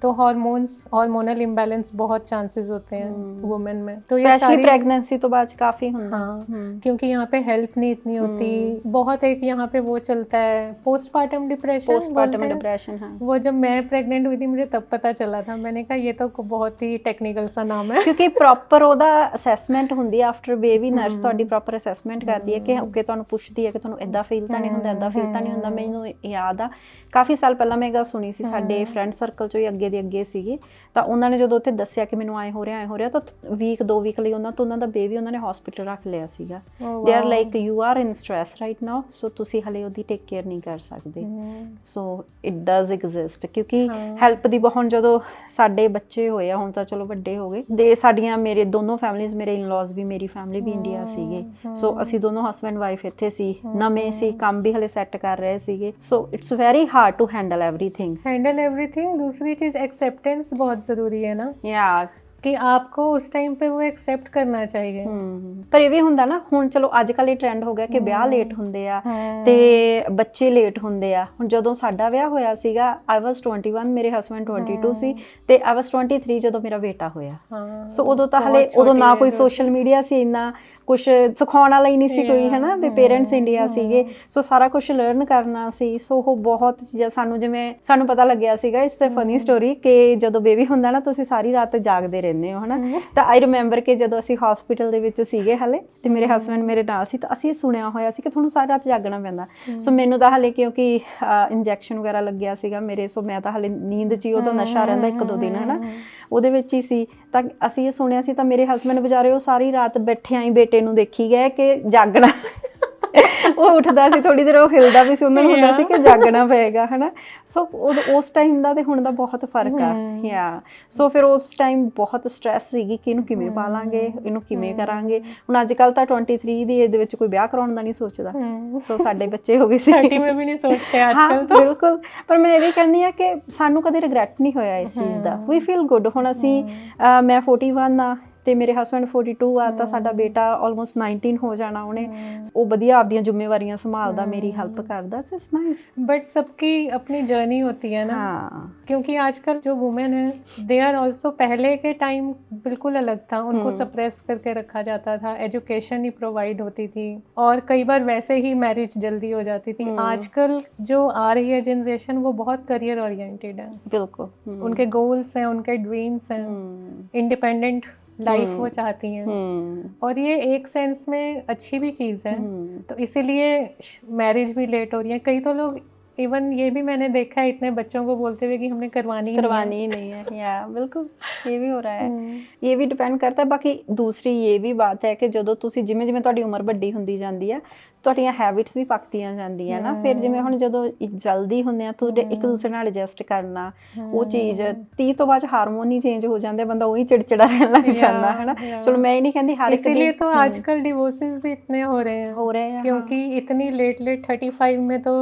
तो हार्मोनल इम्बैलेंस बहुत चांसेस होते हैं वुमेन में, तो ये सारी प्रेगनेंसी तो बाद काफी ਹੁੰਦਾ। हाँ, क्योंकि यहाँ पे हेल्प नहीं इतनी होती। बहुत एक यहाँ पे वो चलता है पोस्टपार्टम डिप्रेशन। हाँ। वो जब मैं प्रेग्नेंट हुई थी मुझे तब पता चला था, मैंने कहा ये तो बहुत ही टेक्निकल सा नाम है। ਕਿਉਂਕਿ ਪ੍ਰੋਪਰ ਉਹਦਾ ਅਸੈਸਮੈਂਟ ਹੁੰਦੀ ਹੈ ਆਫਟਰ ਬੇਬੀ, ਨਰਸ ਤੁਹਾਡੀ ਪ੍ਰੋਪਰ ਅਸੈਸਮੈਂਟ ਕਰਦੀ ਹੈ ਕਿ ਓਕੇ ਤੁਹਾਨੂੰ ਪੁੱਛਦੀ ਹੈ ਕਿ ਤੁਹਾਨੂੰ ਇਦਾਂ ਫੀਲ ਤਾਂ ਨਹੀਂ ਹੁੰਦਾ, ਇਦਾਂ ਫੀਲ ਤਾਂ ਨਹੀਂ ਹੁੰਦਾ। ਮੈਨੂੰ ਯਾਦ ਆ ਕਾਫੀ ਸਾਲ ਪਹਿਲਾਂ ਮੈਂ ਇਹ ਗੱਲ ਸੁਣੀ ਸੀ, ਸਾਡੇ ਫਰੈਂਡ ਸਰਕਲ ਚੋਂ ਹੀ ਅੱਗੇ ਦੇ ਅੱਗੇ ਸੀਗੇ, ਤਾਂ ਉਹਨਾਂ ਨੇ ਜਦੋਂ ਉੱਥੇ ਦੱਸਿਆ ਕਿ ਮੈਨੂੰ ਐਂ ਹੋ ਰਿਹਾ ਤਾਂ ਵੀਕ 2 ਵੀਕ ਲਈ ਉਹਨਾਂ ਦਾ ਬੇਬੀ ਉਹਨਾਂ ਨੇ ਹਸਪੀਟਲ ਰੱਖ ਲਿਆ ਸੀਗਾ। They are like you are in stress right now, so ਤੁਸੀਂ ਹਲੇ ਉਹਦੀ ਟੇਕ ਕੇਅਰ ਨਹੀਂ ਕਰ ਸਕਦੇ। ਸੋ ਇਟ ਡਜ਼ ਐਗਜ਼ਿਸਟ, ਕਿਉਂਕਿ ਹੈਲਪ ਦੀ ਹੁਣ ਜਦੋਂ ਸਾਡੇ ਬੱਚੇ ਹੋਏ ਆ, ਹੁਣ ਤਾਂ ਚਲੋ ਵੱਡੇ ਹੋ ਗਏ, ਦੇ ਸਾਡੀਆਂ ਮੇਰੇ ਦੋਨੋਂ ਫੈਮਲੀਜ਼, ਮੇਰੇ ਇਨ-ਲॉज ਵੀ, ਮੇਰੀ ਫੈਮਲੀ ਵੀ ਇੰਡੀਆ ਸੀਗੇ। ਸੋ ਅਸੀਂ ਦੋਨੋਂ ਹਸਬੈਂਡ ਵਾਈਫ ਇੱਥੇ ਸੀ, ਨਵੇਂ ਸੀ, ਕੰਮ ਵੀ ਹਲੇ ਸੈੱਟ ਕਰ ਰਹੇ ਸੀਗੇ। So it's very hard to handle everything. दूसरी चीज एक्सेप्टेंस बहुत जरूरी है ना, या कि आपको उस टाइम पे वो एक्सेप्ट करना चाहिए। ਪਰ ਇਹ ਵੀ ਹੁੰਦਾ ਨਾ, ਹੁਣ ਚਲੋ ਅੱਜ ਕੱਲ੍ਹ ਇਹ ਟ੍ਰੈਂਡ ਹੋ ਗਿਆ ਕਿ ਵਿਆਹ ਲੇਟ ਹੁੰਦੇ ਆ ਤੇ ਬੱਚੇ ਲੇਟ ਹੁੰਦੇ ਆ। ਹੁਣ ਜਦੋਂ ਸਾਡਾ ਵਿਆਹ ਹੋਇਆ ਸੀਗਾ ਆਈ ਵਾਸ 21, ਮੇਰੇ ਹਸਬੈਂਡ 22 ਸੀ, ਤੇ ਆਈ ਵਾਸ 23 ਜਦੋਂ ਮੇਰਾ ਬੇਟਾ ਹੋਇਆ। ਸੋ ਉਦੋਂ ਤਾਂ ਹਲੇ ਉਦੋਂ ਨਾ ਕੋਈ ਸੋਸ਼ਲ ਮੀਡੀਆ ਸੀ, ਇੰਨਾ ਕੁਛ ਸਿਖਾਉਣ ਵਾਲਾ ਹੀ ਨਹੀਂ ਸੀ ਕੋਈ, ਹੈ ਨਾ, ਵੀ ਪੇਰੈਂਟਸ ਇੰਡੀਆ ਸੀਗੇ। ਸੋ ਸਾਰਾ ਕੁਛ ਲਰਨ ਕਰਨਾ ਸੀ। ਸੋ ਉਹ ਬਹੁਤ ਚੀਜ਼ਾਂ ਸਾਨੂੰ, ਜਿਵੇਂ ਸਾਨੂੰ ਪਤਾ ਲੱਗਿਆ ਸੀਗਾ, ਇਸ ਤੇ ਫਨੀ ਸਟੋਰੀ, ਕਿ ਜਦੋਂ ਬੇਬੀ ਹੁੰਦਾ ਨਾ ਤੁਸੀਂ ਸਾਰੀ ਰਾਤ ਜਾਗਦੇ ਰਹਿੰਦੇ ਹੋ, ਹਨਾ। ਤਾਂ ਆਈ ਰਿਮੈਂਬਰ ਕਿ ਜਦੋਂ ਅਸੀਂ ਹਸਪੀਟਲ ਦੇ ਵਿੱਚ ਸੀਗੇ ਹਲੇ, ਤੇ ਮੇਰੇ ਹਸਬੈਂਡ ਮੇਰੇ ਨਾਲ ਸੀ, ਤਾਂ ਅਸੀਂ ਇਹ ਸੁਣਿਆ ਹੋਇਆ ਸੀ ਕਿ ਤੁਹਾਨੂੰ ਸਾਰੀ ਰਾਤ ਜਾਗਣਾ ਪੈਂਦਾ। ਸੋ ਮੈਨੂੰ ਤਾਂ ਹਲੇ ਕਿਉਂਕਿ ਇੰਜੈਕਸ਼ਨ ਵਗੈਰਾ ਲੱਗਿਆ ਸੀਗਾ ਮੇਰੇ, ਸੋ ਮੈਂ ਤਾਂ ਹਲੇ ਨੀਂਦ 'ਚ ਹੀ, ਉਹਦਾ ਨਸ਼ਾ ਰਹਿੰਦਾ 1-2 ਦਿਨ, ਹਨਾ, ਉਹਦੇ ਵਿੱਚ ਹੀ ਸੀ। ਤਾਂ ਅਸੀਂ ਇਹ ਸੁਣਿਆ ਸੀ, ਤਾਂ ਮੇਰੇ ਹਸਬੈਂਡ ਵਿਚਾਰੇ ਉਹ ਸਾਰੀ ਰਾਤ ਬੈਠੇ ਆਈ ਬੇਟੇ ਨੂੰ ਦੇਖੀ ਗਏ ਕਿ ਜਾਗਣਾ। ਉਹ ਉੱਠਦਾ ਸੀ ਥੋੜੀ ਦੇਰ, ਉਹ ਹਿਲਦਾ ਵੀ ਸੀ, ਉਹਨਾਂ ਨੂੰ ਹੁੰਦਾ ਸੀ ਕਿ ਜਾਗਣਾ ਪਏਗਾ, ਹਨਾ। ਸੋ ਉਸ ਟਾਈਮ ਦਾ ਤੇ ਹੁਣ ਦਾ ਬਹੁਤ ਫਰਕ ਆ। ਯਾ ਸੋ ਫਿਰ ਉਸ ਟਾਈਮ ਬਹੁਤ ਸਟ੍ਰੈਸ ਸੀਗੀ ਕਿ ਇਹਨੂੰ ਕਿਵੇਂ ਪਾਲਾਂਗੇ, ਇਹਨੂੰ ਕਿਵੇਂ ਕਰਾਂਗੇ। ਹੁਣ ਅੱਜ ਕੱਲ੍ਹ ਤਾਂ 23 ਦੀ ਏਜ ਦੇ ਵਿੱਚ ਕੋਈ ਵਿਆਹ ਕਰਾਉਣ ਦਾ ਨਹੀਂ ਸੋਚਦਾ। ਸੋ ਸਾਡੇ ਬੱਚੇ ਹੋ ਗਏ ਸੀ, 30 में भी नहीं सोचते आजकल तो। ਬਿਲਕੁਲ। ਪਰ ਮੈਂ ਇਹ ਵੀ ਕਹਿੰਦੀ ਹਾਂ ਕਿ ਸਾਨੂੰ ਕਦੇ ਰਿਗਰੈਟ ਨਹੀਂ ਹੋਇਆ ਇਸ ਚੀਜ਼ ਦਾ। ਵੀ ਫੀਲ ਗੁੱਡ। ਹੁਣ ਅਸੀਂ ਮੈਂ 41 ਆ ਤੇ ਮੇਰੇ ਹਸਬੈਂਡ 42 ਆ, ਤਾਂ ਸਾਡਾ ਬੇਟਾ ਆਲਮੋਸਟ 19 ਹੋ ਜਾਣਾ ਉਹਨੇ। ਉਹ ਵਧੀਆ ਆਪਦੀਆਂ ਜ਼ਿੰਮੇਵਾਰੀਆਂ ਸੰਭਾਲਦਾ, ਮੇਰੀ ਹੈਲਪ ਕਰਦਾ। It's nice. बट सबकी अपनी जर्नी होती है ना, हाँ। क्योंकि आजकल जो वुमेन है दे आर ऑल्सो, पहले के टाइम बिल्कुल अलग था, उनको सप्रेस करके रखा जाता था, एजुकेशन ही प्रोवाइड होती थी, और कई बार वैसे ही मैरिज जल्दी हो जाती थी। आजकल जो आ रही है जनरेशन वो बहुत करियर ओरिएंटेड है, बिल्कुल। उनके गोल्स हैं, उनके ड्रीम्स हैं, इंडिपेंडेंट लाइफ वो चाहती हैं, और ये एक सेंस में अच्छी भी चीज़ है। तो इसीलिए मैरिज भी लेट हो रही है। कई तो लोग इवन ये भी मैंने देखा है इतने बच्चों को बोलते हुए कि हमने करवानी ही नहीं है। या बिल्कुल, ये भी हो रहा है। ये भी डिपेंड करता है। बाकी दूसरी ये भी बात है कि ਜਦੋਂ ਤੁਸੀਂ ਜਿਵੇਂ ਜਿਵੇਂ ਤੁਹਾਡੀ ਉਮਰ ਵੱਡੀ ਹੁੰਦੀ ਜਾਂਦੀ ਆ, ਤੁਹਾਡੀਆਂ ਹੈਬਿਟਸ ਵੀ ਪੱਕਦੀਆਂ ਜਾਂਦੀਆਂ ਨਾ। ਫਿਰ ਜਿਵੇਂ ਹੁਣ ਜਦੋਂ ਜਲਦੀ ਹੁੰਦੇ ਆ, ਤੁਹਾਡੇ ਇੱਕ ਦੂਸਰੇ ਨਾਲ ਐਡਜਸਟ ਕਰਨਾ, ਉਹ ਚੀਜ਼ 30 ਤੋਂ ਬਾਅਦ ਹਾਰਮੋਨ ਹੀ ਚੇਂਜ ਹੋ ਜਾਂਦੇ, ਬੰਦਾ ਉਹੀ ਚਿੜਚਿੜਾ ਰਹਿਣ ਲੱਗ ਜਾਂਦਾ, ਹੈ ਨਾ। ਚਲੋ मैं नहीं कहती हर एक, इसीलिए तो आजकल डिवोर्सेस भी इतने हो रहे हैं क्योंकि इतनी लेट 35 में तो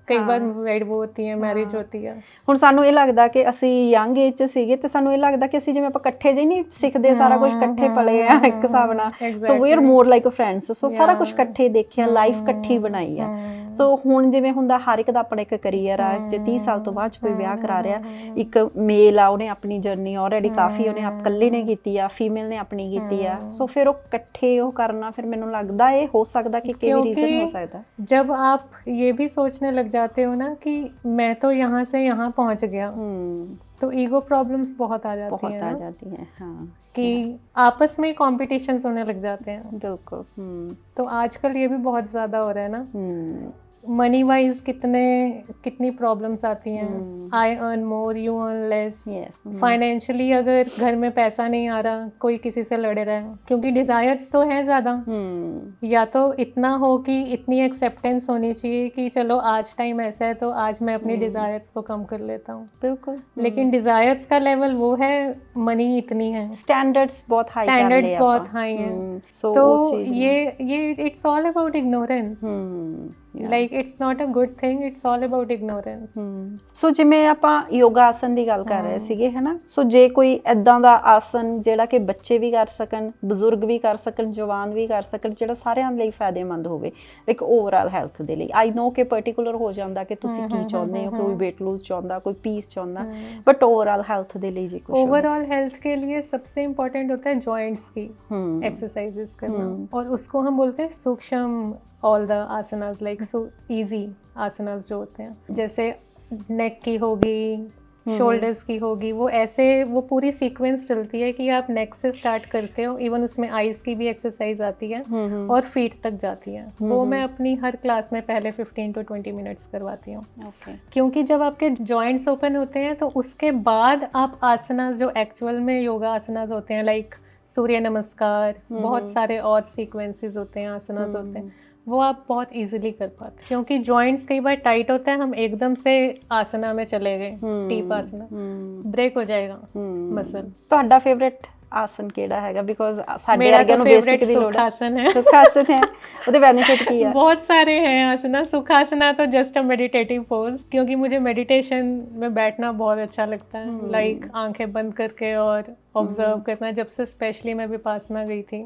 ਕਈ ਵਾਰ वो होती है, मैरिज होती है। ਹੁਣ ਸਾਨੂੰ ਇਹ ਲੱਗਦਾ ਕਿ ਅਸੀਂ ਯੰਗ ਏਜ 'ਚ ਸੀਗੇ, ਤੇ ਸਾਨੂੰ ਇਹ ਲੱਗਦਾ ਕਿ ਅਸੀਂ ਜਿਵੇਂ ਆਪਾਂ ਇਕੱਠੇ ਜਿਹੀ ਨਹੀਂ ਸਿੱਖਦੇ, ਸਾਰਾ ਕੁਝ ਇਕੱਠੇ ਪਲੇ ਆ ਇੱਕ ਹਿਸਾਬ ਨਾਲ। So we are more like friends. So ਸਾਰਾ ਕੁਝ ਇਕੱਠੇ ਦੇਖਿਆ, ਲਾਈਫ ਇਕੱਠੀ ਬਣਾਈ ਆ। ਸੋ ਹੁਣ ਜਿਵੇਂ ਹੁੰਦਾ ਹਰ ਇੱਕ ਦਾ ਆਪਣਾ ਇੱਕ ਕਰੀਅਰ ਆ, ਜੇ 30 ਸਾਲ ਤੋਂ ਬਾਅਦ ਕੋਈ ਵਿਆਹ ਕਰਾ ਰਿਹਾ, ਇੱਕ ਮੇਲ ਆ, ਉਹਨੇ ਆਪਣੀ ਜਰਨੀ ਆਲਰੇਡੀ ਕਾਫੀ ਉਹਨੇ ਇਕੱਲੇ ਨੇ ਕੀਤੀ ਆ, ਫੀਮੇਲ ਨੇ ਆਪਣੀ ਕੀਤੀ ਆ। ਸੋ ਫਿਰ ਉਹ ਇਕੱਠੇ ਉਹ ਕਰਨਾ, ਫਿਰ ਮੈਨੂੰ ਲੱਗਦਾ ਇਹ ਹੋ ਸਕਦਾ ਕਿ ਕਿਹੜੀ ਰੀਜ਼ਨ ਹੋ ਸਕਦਾ। जब आप ये भी सोचने लग जाते हो ना कि मैं तो यहाँ से यहाँ पहुँच गया, तो ईगो प्रॉब्लम्स बहुत आ जाती हैं। हाँ, कि आपस में कॉम्पिटिशन्स होने लग जाते हैं। बिल्कुल। तो आजकल ये भी बहुत ज़्यादा हो रहा है ना। मनी वाइज कितनी प्रॉब्लम्स आती हैं। I earn more, you earn less. Financially अगर घर में पैसा नहीं आ रहा, कोई किसी से लड़ रहा है, क्योंकि डिजायर्स तो हैं ज़्यादा। या तो इतना हो कि इतनी एक्सेप्टेंस होनी चाहिए कि चलो आज टाइम ऐसा है तो आज मैं अपनी डिजायर्स को कम कर लेता हूँ। बिल्कुल। लेकिन डिजायर्स का लेवल वो है, मनी इतनी है, स्टैंडर्ड्स बहुत हाई हैं। तो ये it's all about ignorance. Like it's not a good thing, it's all about ignorance. So ਜਿਵੇਂ ਆਪਾਂ ਯੋਗਾ ਆਸਨ ਦੀ ਗੱਲ ਕਰ ਰਹੇ ਸੀਗੇ ਹਨਾ, ਸੋ ਜੇ ਕੋਈ ਐਦਾਂ ਦਾ ਆਸਨ ਜਿਹੜਾ ਕਿ ਬੱਚੇ ਵੀ ਕਰ ਸਕਣ, ਬਜ਼ੁਰਗ ਵੀ ਕਰ ਸਕਣ, ਜਵਾਨ ਵੀ ਕਰ ਸਕਣ, ਜਿਹੜਾ ਸਾਰਿਆਂ ਲਈ ਫਾਇਦੇਮੰਦ ਹੋਵੇ ਲਾਈਕ ਓਵਰਆਲ ਹੈਲਥ ਦੇ ਲਈ। ਆਈ ਨੋ ਕਿ ਪਾਰਟਿਕੂਲਰ ਹੋ ਜਾਂਦਾ ਕਿ ਤੁਸੀਂ ਕੀ ਚਾਹੁੰਦੇ ਹੋ, ਕੋਈ weight lose ਚਾਹੁੰਦਾ, ਕੋਈ पीस चाहता, बट ओवरऑल हेल्थ के लिए जी कुछ ओवरऑल हेल्थ के लिए सबसे इम्पोर्टेंट होता है जॉइंट्स की एक्सरसाइजेस करना, और उसको हम बोलते हैं सूक्ष्म, all the asanas like so easy asanas जो होते हैं, जैसे नेक की होगी, शोल्डर्स की होगी, वो ऐसे वो पूरी सीक्वेंस चलती है कि आप नेक से स्टार्ट करते हो, इवन उसमें आईज की भी एक्सरसाइज आती है और फीट तक जाती है। वो मैं अपनी हर क्लास में पहले 15 to 20 मिनट्स करवाती हूँ, क्योंकि जब आपके जॉइंट्स ओपन होते हैं तो उसके बाद आप आसनास जो एक्चुअल में योगा आसनास होते हैं लाइक सूर्य नमस्कार, बहुत सारे और सीक्वेंसेस होते हैं, आसनास होते हैं, वो आप बहुत इजीली कर पाते, क्योंकि जॉइंट्स कई बार टाइट होता है, हम एकदम से आसना में चले गए, डीप आसना, ब्रेक हो जाएगा मसल। ਤੁਹਾਡਾ ਫੇਵਰਿਟ ਆਸਨ ਕਿਹੜਾ ਹੈਗਾ? ਬਿਕੋਜ਼ ਸਾਡੇ मेरा ਵਰਗਿਆਂ तो ਨੂੰ फेवरेट ਬੇਸਿਕ ਦੀ ਲੋੜ ਹੈ। सुखासन है। ਸੁਖਾਸਨ ਹੈ, ਉਹਦੇ ਬੈਨੀਫਿਟ ਕੀ ਹੈ? बहुत सारे हैं आसना। सुखासना तो जस्ट अ मेडिटेटिव पोज, क्योंकि मुझे मेडिटेशन में बैठना बहुत अच्छा लगता है, लाइक आंखें बंद करके और ऑब्जर्व करना। जब से स्पेशली मैं विपासना गई थी,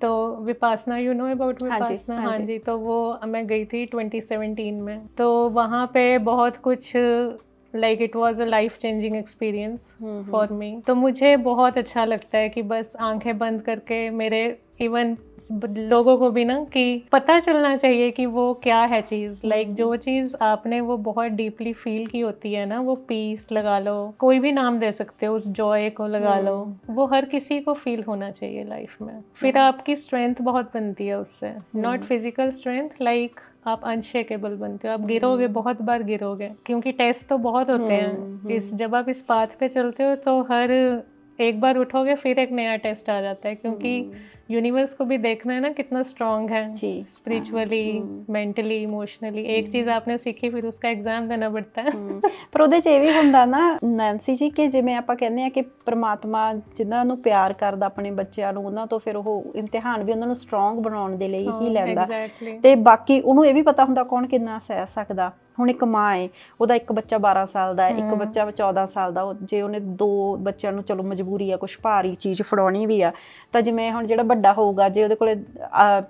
तो Vipassana, you know about Vipassana? हाँ जी, तो वो मैं गई थी 2017 में, तो वहाँ पे बहुत कुछ like it was a life changing experience for me. तो मुझे बहुत अच्छा लगता है कि बस आंखें बंद करके, मेरे इवन लोगों को भी ना कि पता चलना चाहिए कि वो क्या है चीज़, लाइक जो चीज़ आपने वो बहुत डीपली फील की होती है ना, वो पीस लगा लो, कोई भी नाम दे सकते हो, उस जॉय को लगा लो, वो हर किसी को फील होना चाहिए लाइफ में। फिर आपकी स्ट्रेंथ बहुत बनती है उससे, नॉट फिजिकल स्ट्रेंथ, लाइक आप अनशेकेबल बनते हो। आप गिरोगे, बहुत बार गिरोगे, क्योंकि टेस्ट तो बहुत होते हैं इस, जब आप इस पाथ पे चलते हो तो हर एक बार उठोगे फिर एक नया टेस्ट आ जाता है, क्योंकि यूनिवर्स को भी देखना है ना कितना स्ट्रांग है, स्पिरिचुअली, मेंटली, इमोशनली। एक चीज़ आपने सीखी, फिर उसका एग्जाम देना पड़ता है। ਪਰ ਉਹਦੇ 'ਚ ਇਹ ਵੀ ਹੁੰਦਾ ਨਾ ਨੈਂਸੀ ਜੀ ਕਿ ਜਿਵੇਂ ਆਪਾਂ ਕਹਿੰਦੇ ਆ ਕਿ ਪ੍ਰਮਾਤਮਾ ਜਿਨ੍ਹਾਂ ਨੂੰ ਪਿਆਰ ਕਰਦਾ ਆਪਣੇ ਬੱਚਿਆਂ ਨੂੰ, ਉਹਨਾਂ ਤੋਂ ਫਿਰ ਉਹ ਇਮਤਿਹਾਨ ਵੀ ਉਹਨਾਂ ਨੂੰ ਸਟਰੋਂਗ ਬਣਾਉਣ ਦੇ ਲਈ ਹੀ ਲੈਂਦਾ, ਤੇ ਬਾਕੀ ਉਹਨੂੰ ਇਹ ਵੀ ਪਤਾ ਹੁੰਦਾ ਕੌਣ ਕਿੰਨਾ ਸਹਿ ਸਕਦਾ। ਹੁਣ ਇੱਕ ਮਾਂ ਹੈ, ਉਹਦਾ ਇੱਕ ਬੱਚਾ 12 ਸਾਲ ਦਾ, ਇੱਕ ਬੱਚਾ 14 ਸਾਲ ਦਾ, ਜੇ ਉਹਨੇ 2 ਬੱਚਿਆਂ ਨੂੰ, ਚਲੋ ਮਜਬੂਰੀ ਆ, ਕੁਛ ਭਾਰੀ ਚੀਜ਼ ਫੜਾਉਣੀ ਵੀ ਆ, ਤਾਂ ਜਿਵੇਂ ਹੁਣ ਜਿਹੜਾ ਵੱਡਾ ਹੋਊਗਾ, ਜੇ ਉਹਦੇ ਕੋਲੇ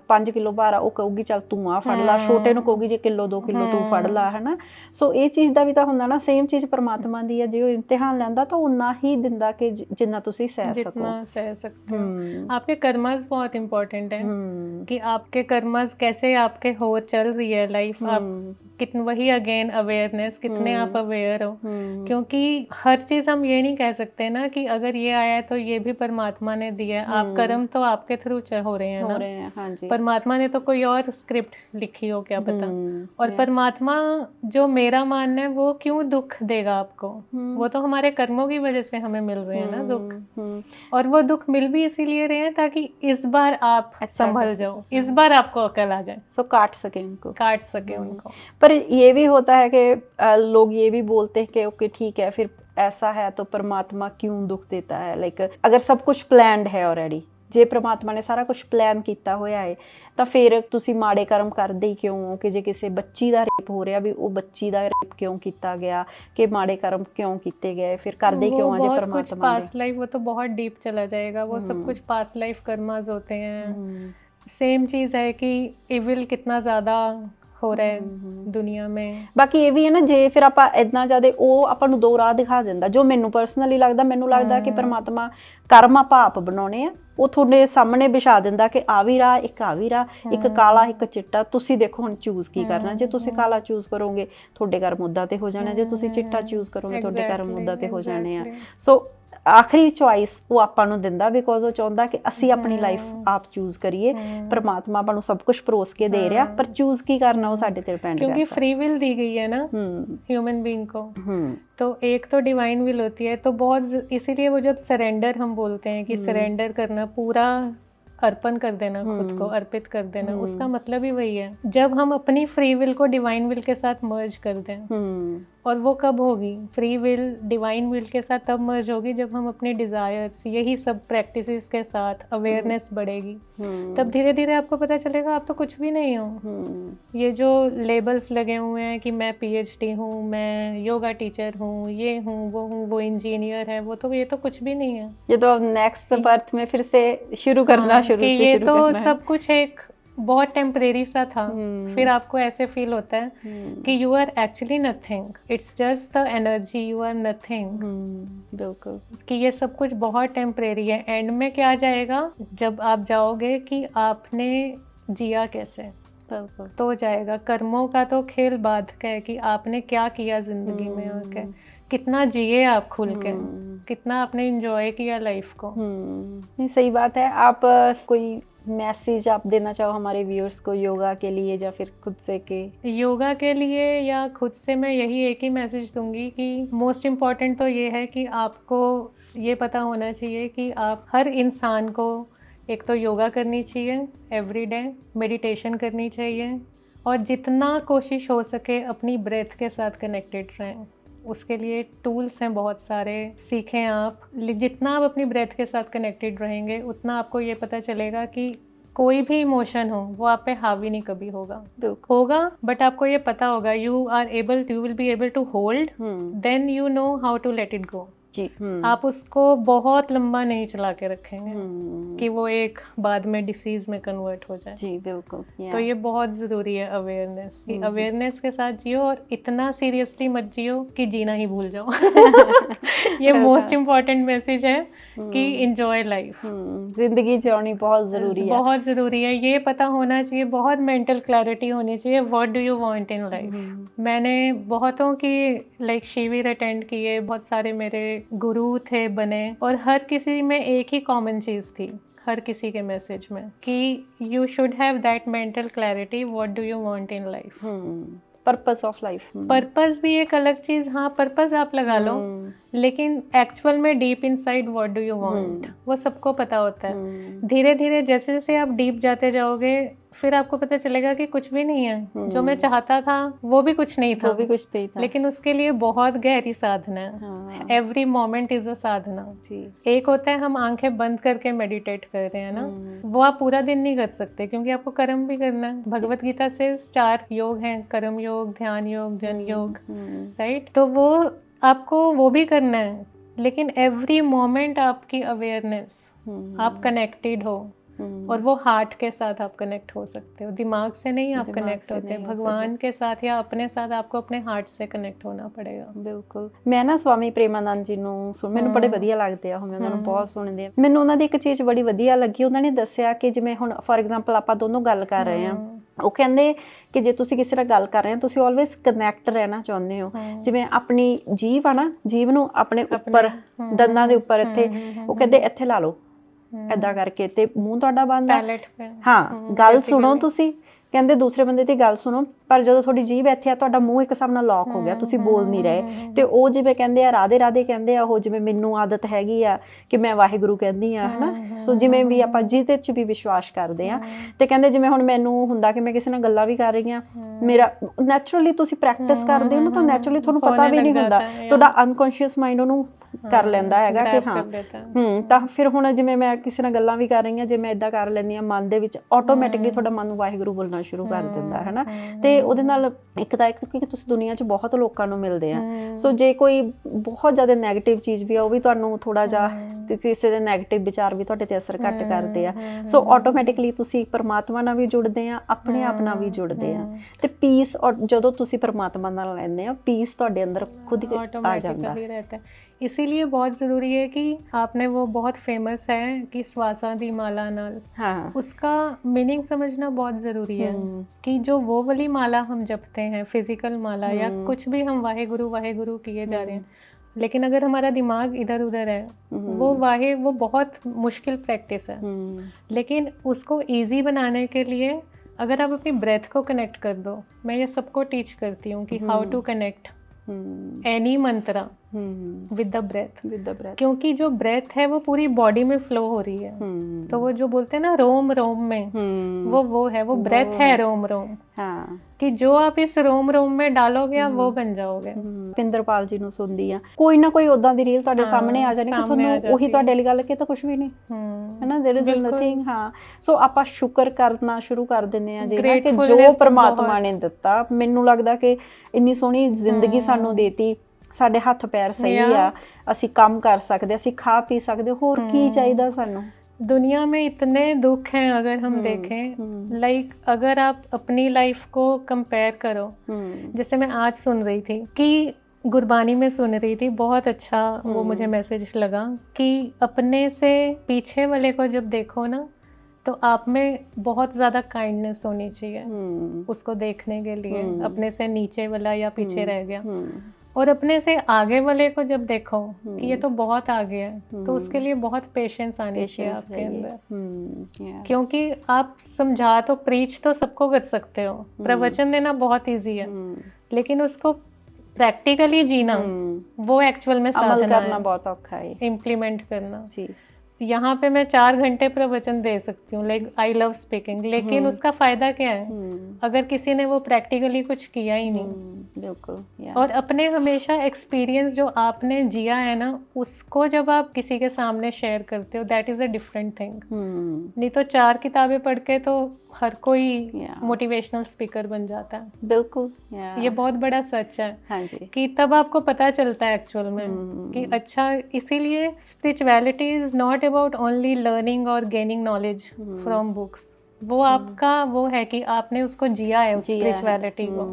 5 ਕਿਲੋ ਭਾਰ ਆ, ਉਹ ਕਹੂਗੀ ਚੱਲ ਤੂੰ ਆ ਫੜ ਲਾ, ਛੋਟੇ ਨੂੰ ਕਹੂਗੀ ਜੇ ਕਿਲੋ 2 ਕਿਲੋ ਤੂੰ ਫੜ ਲਾ, ਹੈ ਨਾ। ਸੋ ਇਹ ਚੀਜ਼ ਦਾ ਵੀ ਤਾਂ ਹੁੰਦਾ ਨਾ, ਸੇਮ ਚੀਜ਼ ਪਰਮਾਤਮਾ ਦੀ ਆ, ਜੇ ਉਹ ਇਮਤਿਹਾਨ ਲੈਂਦਾ ਤਾਂ ਉਨਾ ਹੀ ਦਿੰਦਾ ਕਿ ਜਿੰਨਾ ਤੁਸੀਂ ਸਹਿ ਸਕੋ। जितना सह सकते हो। आपके कर्मस बहुत इम्पोर्टेंट है, कि आपके कर्मस कैसे आपके हो चल रही है लाइफ, आप कितने, वही अगेन अवेयरनेस, कितने आप अवेयर हो, क्योंकि हर चीज़ हम ये नहीं कह सकते ना कि अगर ये आया है तो ये भी परमात्मा ने दिया है। आप कर्म तो आपके थ्रू हो रहे हैं ना, हाँ जी। परमात्मा ने तो कोई और स्क्रिप्ट लिखी हो, क्या पता। और परमात्मा, जो मेरा मानना है, वो क्यों दुख देगा आपको? वो तो हमारे कर्मों की वजह से हमें मिल रहे हैं ना दुख, और वो दुख मिल भी इसीलिए रहे हैं ताकि इस बार आप संभल जाओ, इस बार आपको अकल आ जाए, सो काट सके उनको, काट सके उनको। पर ये भी होता है कि लोग ये भी बोलते हैं कि ओके ठीक है, फिर ऐसा है तो परमात्मा क्यों दुख देता है? लाइक अगर सब कुछ प्लान्ड है ऑलरेडी, ਜੇ ਪ੍ਰਮਾਤਮਾ ਨੇ ਸਾਰਾ ਕੁਝ ਪਲਾਨ ਕੀਤਾ ਹੋਇਆ ਹੈ, ਤਾਂ ਫਿਰ ਤੁਸੀਂ ਮਾੜੇ ਕਰਮ ਕਰਦੇ ਹੀ ਕਿਉਂ ਹੋ? ਕਿ ਜੇ ਕਿਸੇ ਬੱਚੀ ਦਾ ਰੇਪ ਹੋ ਰਿਹਾ, ਵੀ ਉਹ ਬੱਚੀ ਦਾ ਰੇਪ ਕਿਉਂ ਕੀਤਾ ਗਿਆ, ਕਿ ਮਾੜੇ ਕਰਮ ਕਿਉਂ ਕੀਤੇ ਗਏ, ਫਿਰ ਕਰਦੇ ਕਿਉਂ ਆ ਜੇ परमात्मा पास्ट लाइफ, वो तो बहुत डीप चला जाएगा, वो सब कुछ पास्ट लाइफ कर्मास होते हैं। सेम चीज़ है कि इविल कितना ज़्यादा हो रहा है दुनिया में। ਬਾਕੀ ਇਹ ਵੀ ਹੈ ਨਾ, ਜੇ ਫਿਰ ਆਪਾਂ ਇਦਾਂ ਜ਼ਿਆਦਾ, ਉਹ ਆਪਾਂ ਨੂੰ ਦੋ ਰਾਹ ਦਿਖਾ ਦਿੰਦਾ, ਜੋ ਮੈਨੂੰ ਪਰਸਨਲੀ ਲੱਗਦਾ, ਮੈਨੂੰ ਲੱਗਦਾ ਕਿ ਪਰਮਾਤਮਾ ਕਰਮ ਆਪਾਂ ਆਪ ਬਣਾਉਣੇ ਆ, ਉਹ ਤੁਹਾਡੇ ਸਾਹਮਣੇ ਵਿਛਾ ਦਿੰਦਾ ਕਿ ਆ ਵੀ ਰਾਹ, ਇੱਕ ਆ ਵੀ ਰਾਹ, ਇੱਕ ਕਾਲਾ ਇੱਕ ਚਿੱਟਾ, ਤੁਸੀਂ ਦੇਖੋ ਹੁਣ ਚੂਜ਼ ਕੀ ਕਰਨਾ। ਜੇ ਤੁਸੀਂ ਕਾਲਾ ਚੂਜ਼ ਕਰੋਗੇ ਤੁਹਾਡੇ ਕਰਮ ਮੁੱਦਾ ਤੇ ਹੋ ਜਾਣਾ, ਜੇ ਤੁਸੀਂ ਚਿੱਟਾ ਚੂਜ਼ ਕਰੋਗੇ ਤੁਹਾਡੇ ਕਰਮ ਮੁੱਦਾ ਤੇ ਹੋ ਜਾਣੇ ਆ। ਸੋ ਆਖਰੀ ਚੁਆਇਸ ਉਹ ਆਪਾਂ ਨੂੰ ਦਿੰਦਾ, ਬਿਕੋਜ਼ ਉਹ ਚਾਹੁੰਦਾ ਕਿ ਅਸੀਂ ਆਪਣੀ ਲਾਈਫ ਆਪ ਚੂਜ਼ ਕਰੀਏ। परमात्मा ਆਪਾਂ ਨੂੰ ਸਭ ਕੁਝ ਪਰੋਸ ਕੇ ਦੇ ਰਿਹਾ, ਪਰ ਚੂਜ਼ ਕੀ ਕਰਨਾ ਉਹ ਸਾਡੇ ਤੇ ਡਿਪੈਂਡ ਕਰਦਾ, क्योंकि फ्री विल दी गई है ना ह्यूमन बीइंग को। तो एक तो डिवाइन विल होती है, तो बहुत, इसीलिए वो जब सरेंडर हम बोलते हैं कि सरेंडर करना, पूरा अर्पण कर देना, खुद को अर्पित कर देना, उसका मतलब ही वही है। जब हम अपनी फ्री विल को डिवाइन विल के साथ मर्ज कर दें और वो कब होगी? फ्री विल डिवाइन विल के साथ तब मर्ज होगी जब हम अपने डिज़ायर्स यही सब प्रैक्टिसेस के साथ अवेयरनेस बढ़ेगी, तब धीरे धीरे आपको पता चलेगा आप तो कुछ भी नहीं हो। ये जो लेबल्स लगे हुए हैं कि मैं PhD हूँ, मैं योगा टीचर हूँ, ये हूँ, वो इंजीनियर है, ये तो कुछ भी नहीं है। ये तो अब नेक्स्ट बर्थ में फिर से शुरू करना, शुरू कि से ये शुरू तो करना है। सब कुछ एक बहुत टेम्परेरी सा था। फिर आपको ऐसे फील होता है कि you are actually nothing, it's just the energy, you are nothing. बिल्कुल, कि ये सब कुछ बहुत टेम्परेरी है। एंड में क्या जाएगा, जब आप जाओगे कि आपने जिया कैसे, बिल्कुल। तो जाएगा। कर्मों का तो खेल बाद का है कि आपने क्या किया जिंदगी में, और क्या कितना जिए आप खुल के, कितना आपने इंजॉय किया लाइफ को। नहीं, सही बात है। आप कोई मैसेज आप देना चाहो हमारे व्यूअर्स को योगा के लिए या फिर खुद से के? योगा के लिए या खुद से मैं यही एक ही मैसेज दूंगी कि मोस्ट इम्पॉर्टेंट तो ये है कि आपको ये पता होना चाहिए कि आप हर इंसान को एक तो योगा करनी चाहिए एवरीडे, मेडिटेशन करनी चाहिए, और जितना कोशिश हो सके अपनी ब्रेथ के साथ कनेक्टेड रहें। उसके लिए टूल्स हैं बहुत सारे, सीखें आप। जितना आप अपनी ब्रेथ के साथ कनेक्टेड रहेंगे उतना आपको ये पता चलेगा कि कोई भी इमोशन हो वो आप पे हावी नहीं कभी होगा। होगा बट आपको ये पता होगा you will be able to hold, then you know how to let it go. जी, आप उसको बहुत लंबा नहीं चला के रखेंगे कि वो एक बाद में डिसीज में कन्वर्ट हो जाए। जी बिल्कुल। तो ये बहुत ज़रूरी है अवेयरनेस, कि अवेयरनेस के साथ जियो और इतना सीरियसली मत जियो कि जीना ही भूल जाओ। ये मोस्ट इम्पॉर्टेंट मैसेज है कि एंजॉय लाइफ। जिंदगी जियोनी बहुत ज़रूरी है, बहुत ज़रूरी है। ये पता होना चाहिए, बहुत मेंटल क्लैरिटी होनी चाहिए, what do you want in life. मैंने बहुतों की शिविर अटेंड किए, बहुत सारे मेरे गुरु थे बने, और हर किसी में एक ही कॉमन चीज़ थी, हर किसी के मैसेज में, कि you should have that mental clarity, what do you want in life. Purpose of life. Purpose भी एक अलग चीज़, हाँ पर्पस आप लगा लो, लेकिन एक्चुअल में deep inside what do you want वो सबको पता होता है। धीरे धीरे जैसे जैसे आप डीप जाते जाओगे फिर आपको पता चलेगा कि कुछ भी नहीं है, जो मैं चाहता था वो भी कुछ नहीं था, लेकिन उसके लिए बहुत गहरी साधना है। एवरी मोमेंट इज अ साधना। एक होता है हम आंखें बंद करके मेडिटेट कर रहे हैं ना, वो आप पूरा दिन नहीं कर सकते क्योंकि आपको कर्म भी करना है। भगवत गीता से 4 योग हैं, कर्म योग, ध्यान योग, जन योग, राइट। तो वो आपको वो भी करना है, लेकिन एवरी मोमेंट आपकी अवेयरनेस, आप कनेक्टेड हो, और वो हार्ट के साथ आप कनेक्ट हो सकते हो, दिमाग से नहीं आप कनेक्ट होते, भगवान के साथ या अपने साथ आपको अपने हार्ट से कनेक्ट होना पड़ेगा। ਬਿਲਕੁਲ। ਮੈਂ ਨਾ ਸਵਾਮੀ ਪ੍ਰੇਮਾਨੰਦ ਜੀ ਨੂੰ ਮੈਨੂੰ ਬੜੇ ਵਧੀਆ ਲੱਗਦੇ ਆ, ਮੈਂ ਉਹਨਾਂ ਨੂੰ ਬਹੁਤ ਸੁਣਦੀ ਆ। ਮੈਨੂੰ ਉਹਨਾਂ ਦੀ ਇੱਕ ਚੀਜ਼ ਬੜੀ ਵਧੀਆ ਲੱਗੀ, ਉਹਨਾਂ ਨੇ ਦੱਸਿਆ ਕਿ ਜਿਵੇਂ ਹੁਣ ਫੋਰ ਐਗਜ਼ਾਮਪਲ ਆਪਾਂ ਦੋਨੋਂ ਗੱਲ ਕਰ ਰਹੇ ਹਾਂ, ਉਹ ਕਹਿੰਦੇ ਕਿ ਜੇ ਤੁਸੀਂ ਕਿਸੇ ਨਾਲ ਗੱਲ ਕਰ ਰਹੇ ਹੋ ਤੁਸੀਂ ਆਲਵੇਜ਼ ਕਨੈਕਟ ਰਹਿਣਾ ਚਾਹੁੰਦੇ ਹੋ। ਜਿਵੇਂ ਆਪਣੀ ਜੀਭ ਆ ਨਾ, ਜੀਭ ਨੂੰ ਆਪਣੇ ਉੱਪਰ ਦੰਦਾਂ ਦੇ ਉੱਪਰ ਇੱਥੇ, ਉਹ ਕਹਿੰਦੇ ਇੱਥੇ ਲਾ ਲਓ ਏਦਾਂ ਕਰਕੇ, ਤੇ ਮੂੰਹ ਤੁਹਾਡਾ ਬੰਦ ਆ, ਹਾਂ ਗੱਲ ਸੁਣੋ ਤੁਸੀਂ, ਕਹਿੰਦੇ ਦੂਸਰੇ ਬੰਦੇ ਦੀ ਗੱਲ ਸੁਣੋ, ਪਰ ਜਦੋਂ ਤੁਹਾਡੀ ਜੀਭ ਇੱਥੇ ਆ ਤੁਹਾਡਾ ਮੂੰਹ ਇੱਕ ਹਿਸਾਬ ਨਾਲ ਲੌਕ ਹੋ ਗਿਆ, ਤੁਸੀਂ ਬੋਲ ਨਹੀਂ ਰਹੇ। ਤੇ ਉਹ ਜਿਵੇਂ ਕਹਿੰਦੇ ਆ ਰਾਧੇ ਰਾਧੇ ਕਹਿੰਦੇ ਆ, ਉਹ ਜਿਵੇਂ ਮੈਨੂੰ ਆਦਤ ਹੈਗੀ ਆ ਕਿ ਮੈਂ ਵਾਹਿਗੁਰੂ ਕਹਿੰਦੀ ਆ, ਹਨਾ। ਸੋ ਜਿਵੇਂ ਵੀ ਆਪਾਂ ਜਿਹਦੇ 'ਚ ਵੀ ਵਿਸ਼ਵਾਸ ਕਰਦੇ ਆ, ਤੇ ਕਹਿੰਦੇ ਜਿਵੇਂ ਹੁਣ ਮੈਨੂੰ ਹੁੰਦਾ ਕਿ ਮੈਂ ਕਿਸੇ ਨਾਲ ਗੱਲਾਂ ਵੀ ਕਰ ਰਹੀ ਆ, ਮੇਰਾ ਨੈਚੁਰਲੀ ਤੁਸੀਂ ਪ੍ਰੈਕਟਿਸ ਕਰਦੇ ਹੋ ਨਾ ਤਾਂ ਨੈਚੁਰਲੀ ਤੁਹਾਨੂੰ ਪਤਾ ਵੀ ਨਹੀਂ ਹੁੰਦਾ, ਤੁਹਾਡਾ ਅਨਕੌਂਸ਼ੀਅਸ ਮਾਈਂਡ ਉਹਨੂੰ ਕਰ ਲੈਂਦਾ ਹੈਗਾ ਕਿ ਹਾਂ। ਤਾਂ ਫਿਰ ਹੁਣ ਜਿਵੇਂ ਮੈਂ ਕਿਸੇ ਨਾਲ ਗੱਲਾਂ ਵੀ ਕਰ ਰਹੀ ਹਾਂ, ਜੇ ਮੈਂ ਇਦਾਂ ਕਰ ਲੈਂਦੀ ਹਾਂ ਮਨ ਦੇ ਵਿੱਚ, ਆਟੋਮੈਟਿਕਲੀ ਤੁਹਾਡਾ ਮਨ ਨੂੰ ਵਾਹਿਗੁਰੂ ਬੋਲਣਾ ਸ਼ੁਰੂ ਕਰ ਦਿੰਦਾ ਹੈ ਨਾ। ਤੇ ਉਹਦੇ ਨਾਲ ਇੱਕ ਤਾਂ ਕਿਉਂਕਿ ਤੁਸੀਂ ਦੁਨੀਆ 'ਚ ਬਹੁਤ ਲੋਕਾਂ ਨੂੰ ਮਿਲਦੇ ਆ, ਸੋ ਜੇ ਕੋਈ ਬਹੁਤ ਜ਼ਿਆਦਾ ਨੈਗੇਟਿਵ ਚੀਜ਼ ਵੀ ਆ ਉਹ ਵੀ ਤੁਹਾਨੂੰ ਥੋੜਾ ਜਿਹਾ, ਕਿਸੇ ਦੇ ਨੈਗੇਟਿਵ ਵਿਚਾਰ ਵੀ ਤੁਹਾਡੇ ਤੇ ਅਸਰ ਘੱਟ ਕਰਦੇ ਆ। ਸੋ ਆਟੋਮੈਟਿਕਲੀ ਤੁਸੀਂ ਪਰਮਾਤਮਾ ਨਾਲ ਵੀ ਜੁੜਦੇ ਆ, ਆਪਣੇ ਆਪ ਨਾਲ ਵੀ ਜੁੜਦੇ ਆ, ਤੇ ਪੀਸ ਜਦੋਂ ਤੁਸੀਂ ਪਰਮਾਤਮਾ ਨਾਲ ਲੈਂਦੇ ਆ, ਪੀਸ ਤੁਹਾਡੇ ਅੰਦਰ ਖੁਦ ਆ ਜਾਂਦਾ ਹੈ। इसीलिए बहुत ज़रूरी है कि आपने वो बहुत फेमस है कि श्वासा दी माला नाल, हाँ, उसका मीनिंग समझना बहुत ज़रूरी है कि जो वो वाली माला हम जपते हैं, फिजिकल माला या कुछ भी हम वाहे गुरु किए जा रहे हैं, लेकिन अगर हमारा दिमाग इधर उधर है, वो बहुत मुश्किल प्रैक्टिस है। लेकिन उसको ईजी बनाने के लिए अगर आप अपनी ब्रेथ को कनेक्ट कर दो, मैं ये सबको टीच करती हूँ कि how to connect any mantra with the breath, with the breath. क्योंकि जो ब्रेथ है वो पूरी बॉडी में फ्लो हो रही है। तो वो जो बोलते हैं ना रोम रोम में, वो है, वो ब्रेथ है रोम रोम। हाँ, कि जो आप इस रोम रोम में डालोगे आप वो बन जाओगे। ਪਿੰਦਰਪਾਲ ਜੀ ਨੂੰ ਸੁਣਦੀ ਆ, ਕੋਈ ਨਾ ਕੋਈ ਉਦਾਂ ਦੀ ਰੀਲ ਤੁਹਾਡੇ ਸਾਹਮਣੇ ਆ ਜਾਣੀ ਕਿ ਤੁਹਾਨੂੰ ਉਹੀ ਤੁਹਾਡੇ ਲਈ ਗੱਲ ਕਿ ਤਾਂ ਕੁਝ ਵੀ ਨਹੀਂ ਹੈ ਨਾ, देयर इज नथिंग। ਹਾਂ, ਸੋ ਆਪਾਂ ਸ਼ੁਕਰ ਕਰਨਾ ਸ਼ੁਰੂ ਕਰ ਦਿੰਦੇ ਆ ਜੀ ਨਾ ਕਿ ਜੋ ਪ੍ਰਮਾਤਮਾ ਨੇ ਦਿੱਤਾ। ਮੈਨੂੰ ਲੱਗਦਾ ਕਿ ਇੰਨੀ ਸੋਹਣੀ ਜ਼ਿੰਦਗੀ ਸਾਨੂੰ ਦੇਤੀ, ਸਾਡੇ ਹੱਥ ਪੈਰ ਸਹੀ ਆ, ਅਸੀਂ ਕੰਮ ਕਰ ਸਕਦੇ, ਅਸੀਂ ਖਾ ਪੀ ਸਕਦੇ, ਹੋਰ ਕੀ ਚਾਹੀਦਾ ਸਾਨੂੰ। दुनिया में इतने दुख हैं अगर हम देखें, लाइक अगर आप अपनी लाइफ को कंपेयर करो, जैसे मैं आज सुन रही थी कि गुरबानी में सुन रही थी, बहुत अच्छा वो मुझे मैसेज लगा कि अपने से पीछे वाले को जब देखो ना तो आप में बहुत ज़्यादा काइंडनेस होनी चाहिए उसको देखने के लिए। अपने से नीचे वाला या पीछे रह गया, और अपने से आगे वाले को जब देखो कि ये तो बहुत आगे है, तो उसके लिए बहुत पेशेंस आनी चाहिए आपके अंदर। क्योंकि आप समझा तो प्रीच तो सबको कर सकते हो, प्रवचन देना बहुत इजी है, लेकिन उसको प्रैक्टिकली जीना वो एक्चुअल में साधना करना बहुत औखा है, इम्प्लीमेंट करना जी। यहाँ पे मैं 4 घंटे प्रवचन दे सकती हूँ, लाइक आई लव स्पीकिंग, लेकिन उसका फायदा क्या है अगर किसी ने वो प्रैक्टिकली कुछ किया ही नहीं। बिल्कुल। और अपने हमेशा एक्सपीरियंस जो आपने जिया है ना, उसको जब आप किसी के सामने शेयर करते हो, that is a different thing. नहीं तो 4 किताबें पढ़ के तो हर कोई मोटिवेशनल स्पीकर बन जाता है। बिल्कुल, ये बहुत बड़ा सच है। हाँ जी। कि तब आपको पता चलता है एक्चुअल में कि अच्छा, इसीलिए spirituality is not about only learning और गेनिंग नॉलेज फ्रॉम बुक्स। वो आपका वो है कि आपने उसको जिया है, उस स्पिरिचुअलिटी को।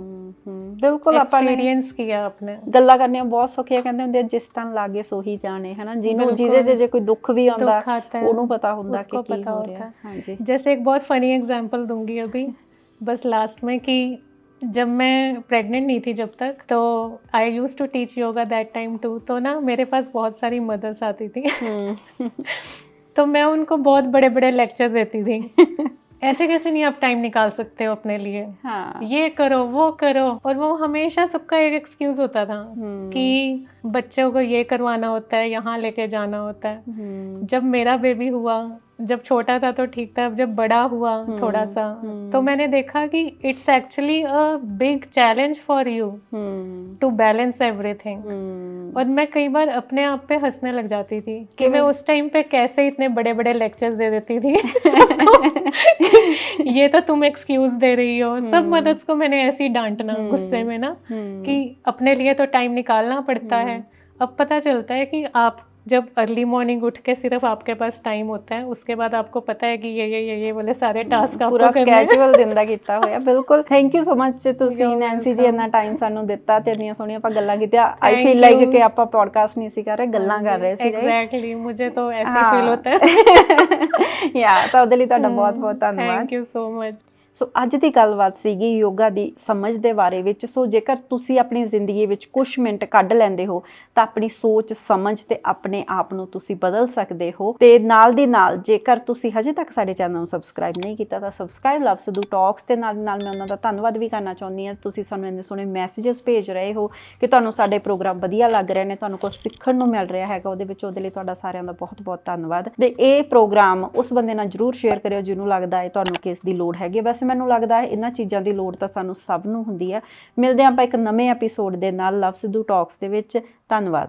ਬਿਲਕੁਲ, ਆਪਾਂ ਨੇ एक्सपीरियंस किया आपने। ਗੱਲਾਂ ਕਰਨੀਆਂ ਬਹੁਤ ਸੌਖੀਆਂ, ਕਹਿੰਦੇ ਹੁੰਦੇ ਜਿਸ ਤਨ ਲਾਗੇ ਸੋਹੀ ਜਾਣੇ, ਹੈ ਨਾ। ਜਿਹਦੇ ਤੇ ਜੇ ਕੋਈ ਦੁੱਖ ਵੀ ਆਉਂਦਾ ਉਹਨੂੰ ਪਤਾ ਹੁੰਦਾ कि ਕੀ ਹੋ ਰਿਹਾ। हाँ जी। जैसे एक बहुत फनी एग्जांपल दूंगी अभी बस लास्ट में, कि जब मैं प्रेग्नेंट नहीं थी जब तक, तो I used to teach yoga that time too. तो ना मेरे पास बहुत सारी मदर्स आती थी तो मैं उनको बहुत बड़े बड़े लेक्चर देती थी ऐसे कैसे नहीं आप टाइम निकाल सकते हो अपने लिए, हाँ। ये करो वो करो। और वो हमेशा सबका एक एक्सक्यूज होता था कि बच्चों को ये करवाना होता है, यहाँ लेके जाना होता है। जब मेरा बेबी हुआ, जब छोटा था तो ठीक था, जब बड़ा हुआ थोड़ा सा, तो मैंने देखा कि it's actually a big challenge for you to balance everything. और मैं कई बार अपने आप पे हंसने लग जाती थी कि मैं उस टाइम पे कैसे इतने बड़े बड़े लेक्चर्स दे देती थी सबको। ये तो तुम एक्सक्यूज दे रही हो। सब मदर्स को मैंने ऐसे ही डांटना गुस्से में ना, कि अपने लिए तो टाइम निकालना पड़ता है। अब पता चलता है कि आप जब अर्ली मॉर्निंग उठ के सिर्फ आपके पास टाइम होता है, उसके बाद आपको पता है कि ये वाले सारे टास्क आपको ਪੂਰਾ करने हैं। ਸਕੈਜੂਅਲ ਦਿਨ ਦਾ ਕੀਤਾ ਹੋਇਆ। ਬਿਲਕੁਲ, ਥੈਂਕ ਯੂ ਸੋ ਮਚ ਤੁਸੀਂ ਨੈਂਸੀ ਜੀ ਇੰਨਾ ਟਾਈਮ ਸਾਨੂੰ ਦਿੱਤਾ ਤੇ ਇੰਨੀਆਂ ਸੋਹਣੀਆਂ ਆਪਾਂ ਗੱਲਾਂ ਕੀਤੀਆਂ। ਆਈ ਫੀਲ ਲਾਈਕ ਕਿ ਆਪਾਂ ਪੋਡਕਾਸਟ ਨਹੀਂ ਸੀ ਕਰ ਰਹੇ, ਗੱਲਾਂ ਕਰ ਰਹੇ ਸੀ। एग्जैक्टली, मुझे तो ऐसे फील होता है। ਯਾ ਤਾਂ ਉਹਦੇ ਲਈ ਤੁਹਾਡਾ ਬਹੁਤ ਬਹੁਤ ਧੰਨਵਾਦ। Thank you so much. So ਅੱਜ ਦੀ ਗੱਲਬਾਤ ਸੀਗੀ ਯੋਗਾ ਦੀ ਸਮਝ ਦੇ ਬਾਰੇ ਵਿੱਚ। ਸੋ ਜੇਕਰ ਤੁਸੀਂ ਆਪਣੀ ਜ਼ਿੰਦਗੀ ਵਿੱਚ ਕੁਝ ਮਿੰਟ ਕੱਢ ਲੈਂਦੇ ਹੋ ਤਾਂ ਆਪਣੀ ਸੋਚ ਸਮਝ ਤੇ ਆਪਣੇ ਆਪ ਨੂੰ ਤੁਸੀਂ ਬਦਲ ਸਕਦੇ ਹੋ। ਤੇ ਨਾਲ ਦੀ ਨਾਲ ਜੇਕਰ ਤੁਸੀਂ ਹਜੇ ਤੱਕ ਸਾਡੇ ਚੈਨਲ ਨੂੰ ਸਬਸਕ੍ਰਾਈਬ ਨਹੀਂ ਕੀਤਾ ਤਾਂ ਸਬਸਕ੍ਰਾਈਬ ਲਵ ਸਿੱਧੂ ਟਾਕਸ। ਤੇ ਨਾਲ ਦੀ ਨਾਲ ਮੈਂ ਉਹਨਾਂ ਦਾ ਧੰਨਵਾਦ ਵੀ ਕਰਨਾ ਚਾਹੁੰਦੀ ਹਾਂ, ਤੁਸੀਂ ਸਾਨੂੰ ਇੰਨੇ ਸੋਹਣੇ ਮੈਸੇजेस ਭੇਜ ਰਹੇ ਹੋ ਕਿ ਤੁਹਾਨੂੰ ਸਾਡੇ ਪ੍ਰੋਗਰਾਮ ਵਧੀਆ ਲੱਗ ਰਹੇ ਨੇ, ਤੁਹਾਨੂੰ ਕੁਝ ਸਿੱਖਣ ਨੂੰ ਮਿਲ ਰਿਹਾ ਹੈਗਾ ਉਹਦੇ ਵਿੱਚ। ਉਹਦੇ ਲਈ ਤੁਹਾਡਾ ਸਾਰਿਆਂ ਦਾ ਬਹੁਤ ਬਹੁਤ ਧੰਨਵਾਦ। ਤੇ ਇਹ ਪ੍ਰੋਗਰਾਮ ਉਸ ਬੰਦੇ ਨਾਲ ਜ਼ਰੂਰ ਸ਼ੇਅਰ ਕਰਿਓ ਜਿਹਨੂੰ ਲੱਗਦਾ ਹੈ ਤੁਹਾਨੂੰ ਕਿਸ ਦੀ ਲੋੜ ਹੈਗੀ। ਵੈਸੇ ਮੈਨੂੰ ਲੱਗਦਾ ਹੈ ਇਹਨਾਂ ਚੀਜ਼ਾਂ ਦੀ ਲੋੜ ਤਾਂ ਸਾਨੂੰ ਸਭ ਨੂੰ ਹੁੰਦੀ ਹੈ। ਮਿਲਦੇ ਹਾਂ ਆਪਾਂ ਇੱਕ ਨਵੇਂ ਐਪੀਸੋਡ ਦੇ ਨਾਲ ਲਵ ਸਿੱਧੂ ਟਾਕਸ ਦੇ ਵਿੱਚ। ਧੰਨਵਾਦ।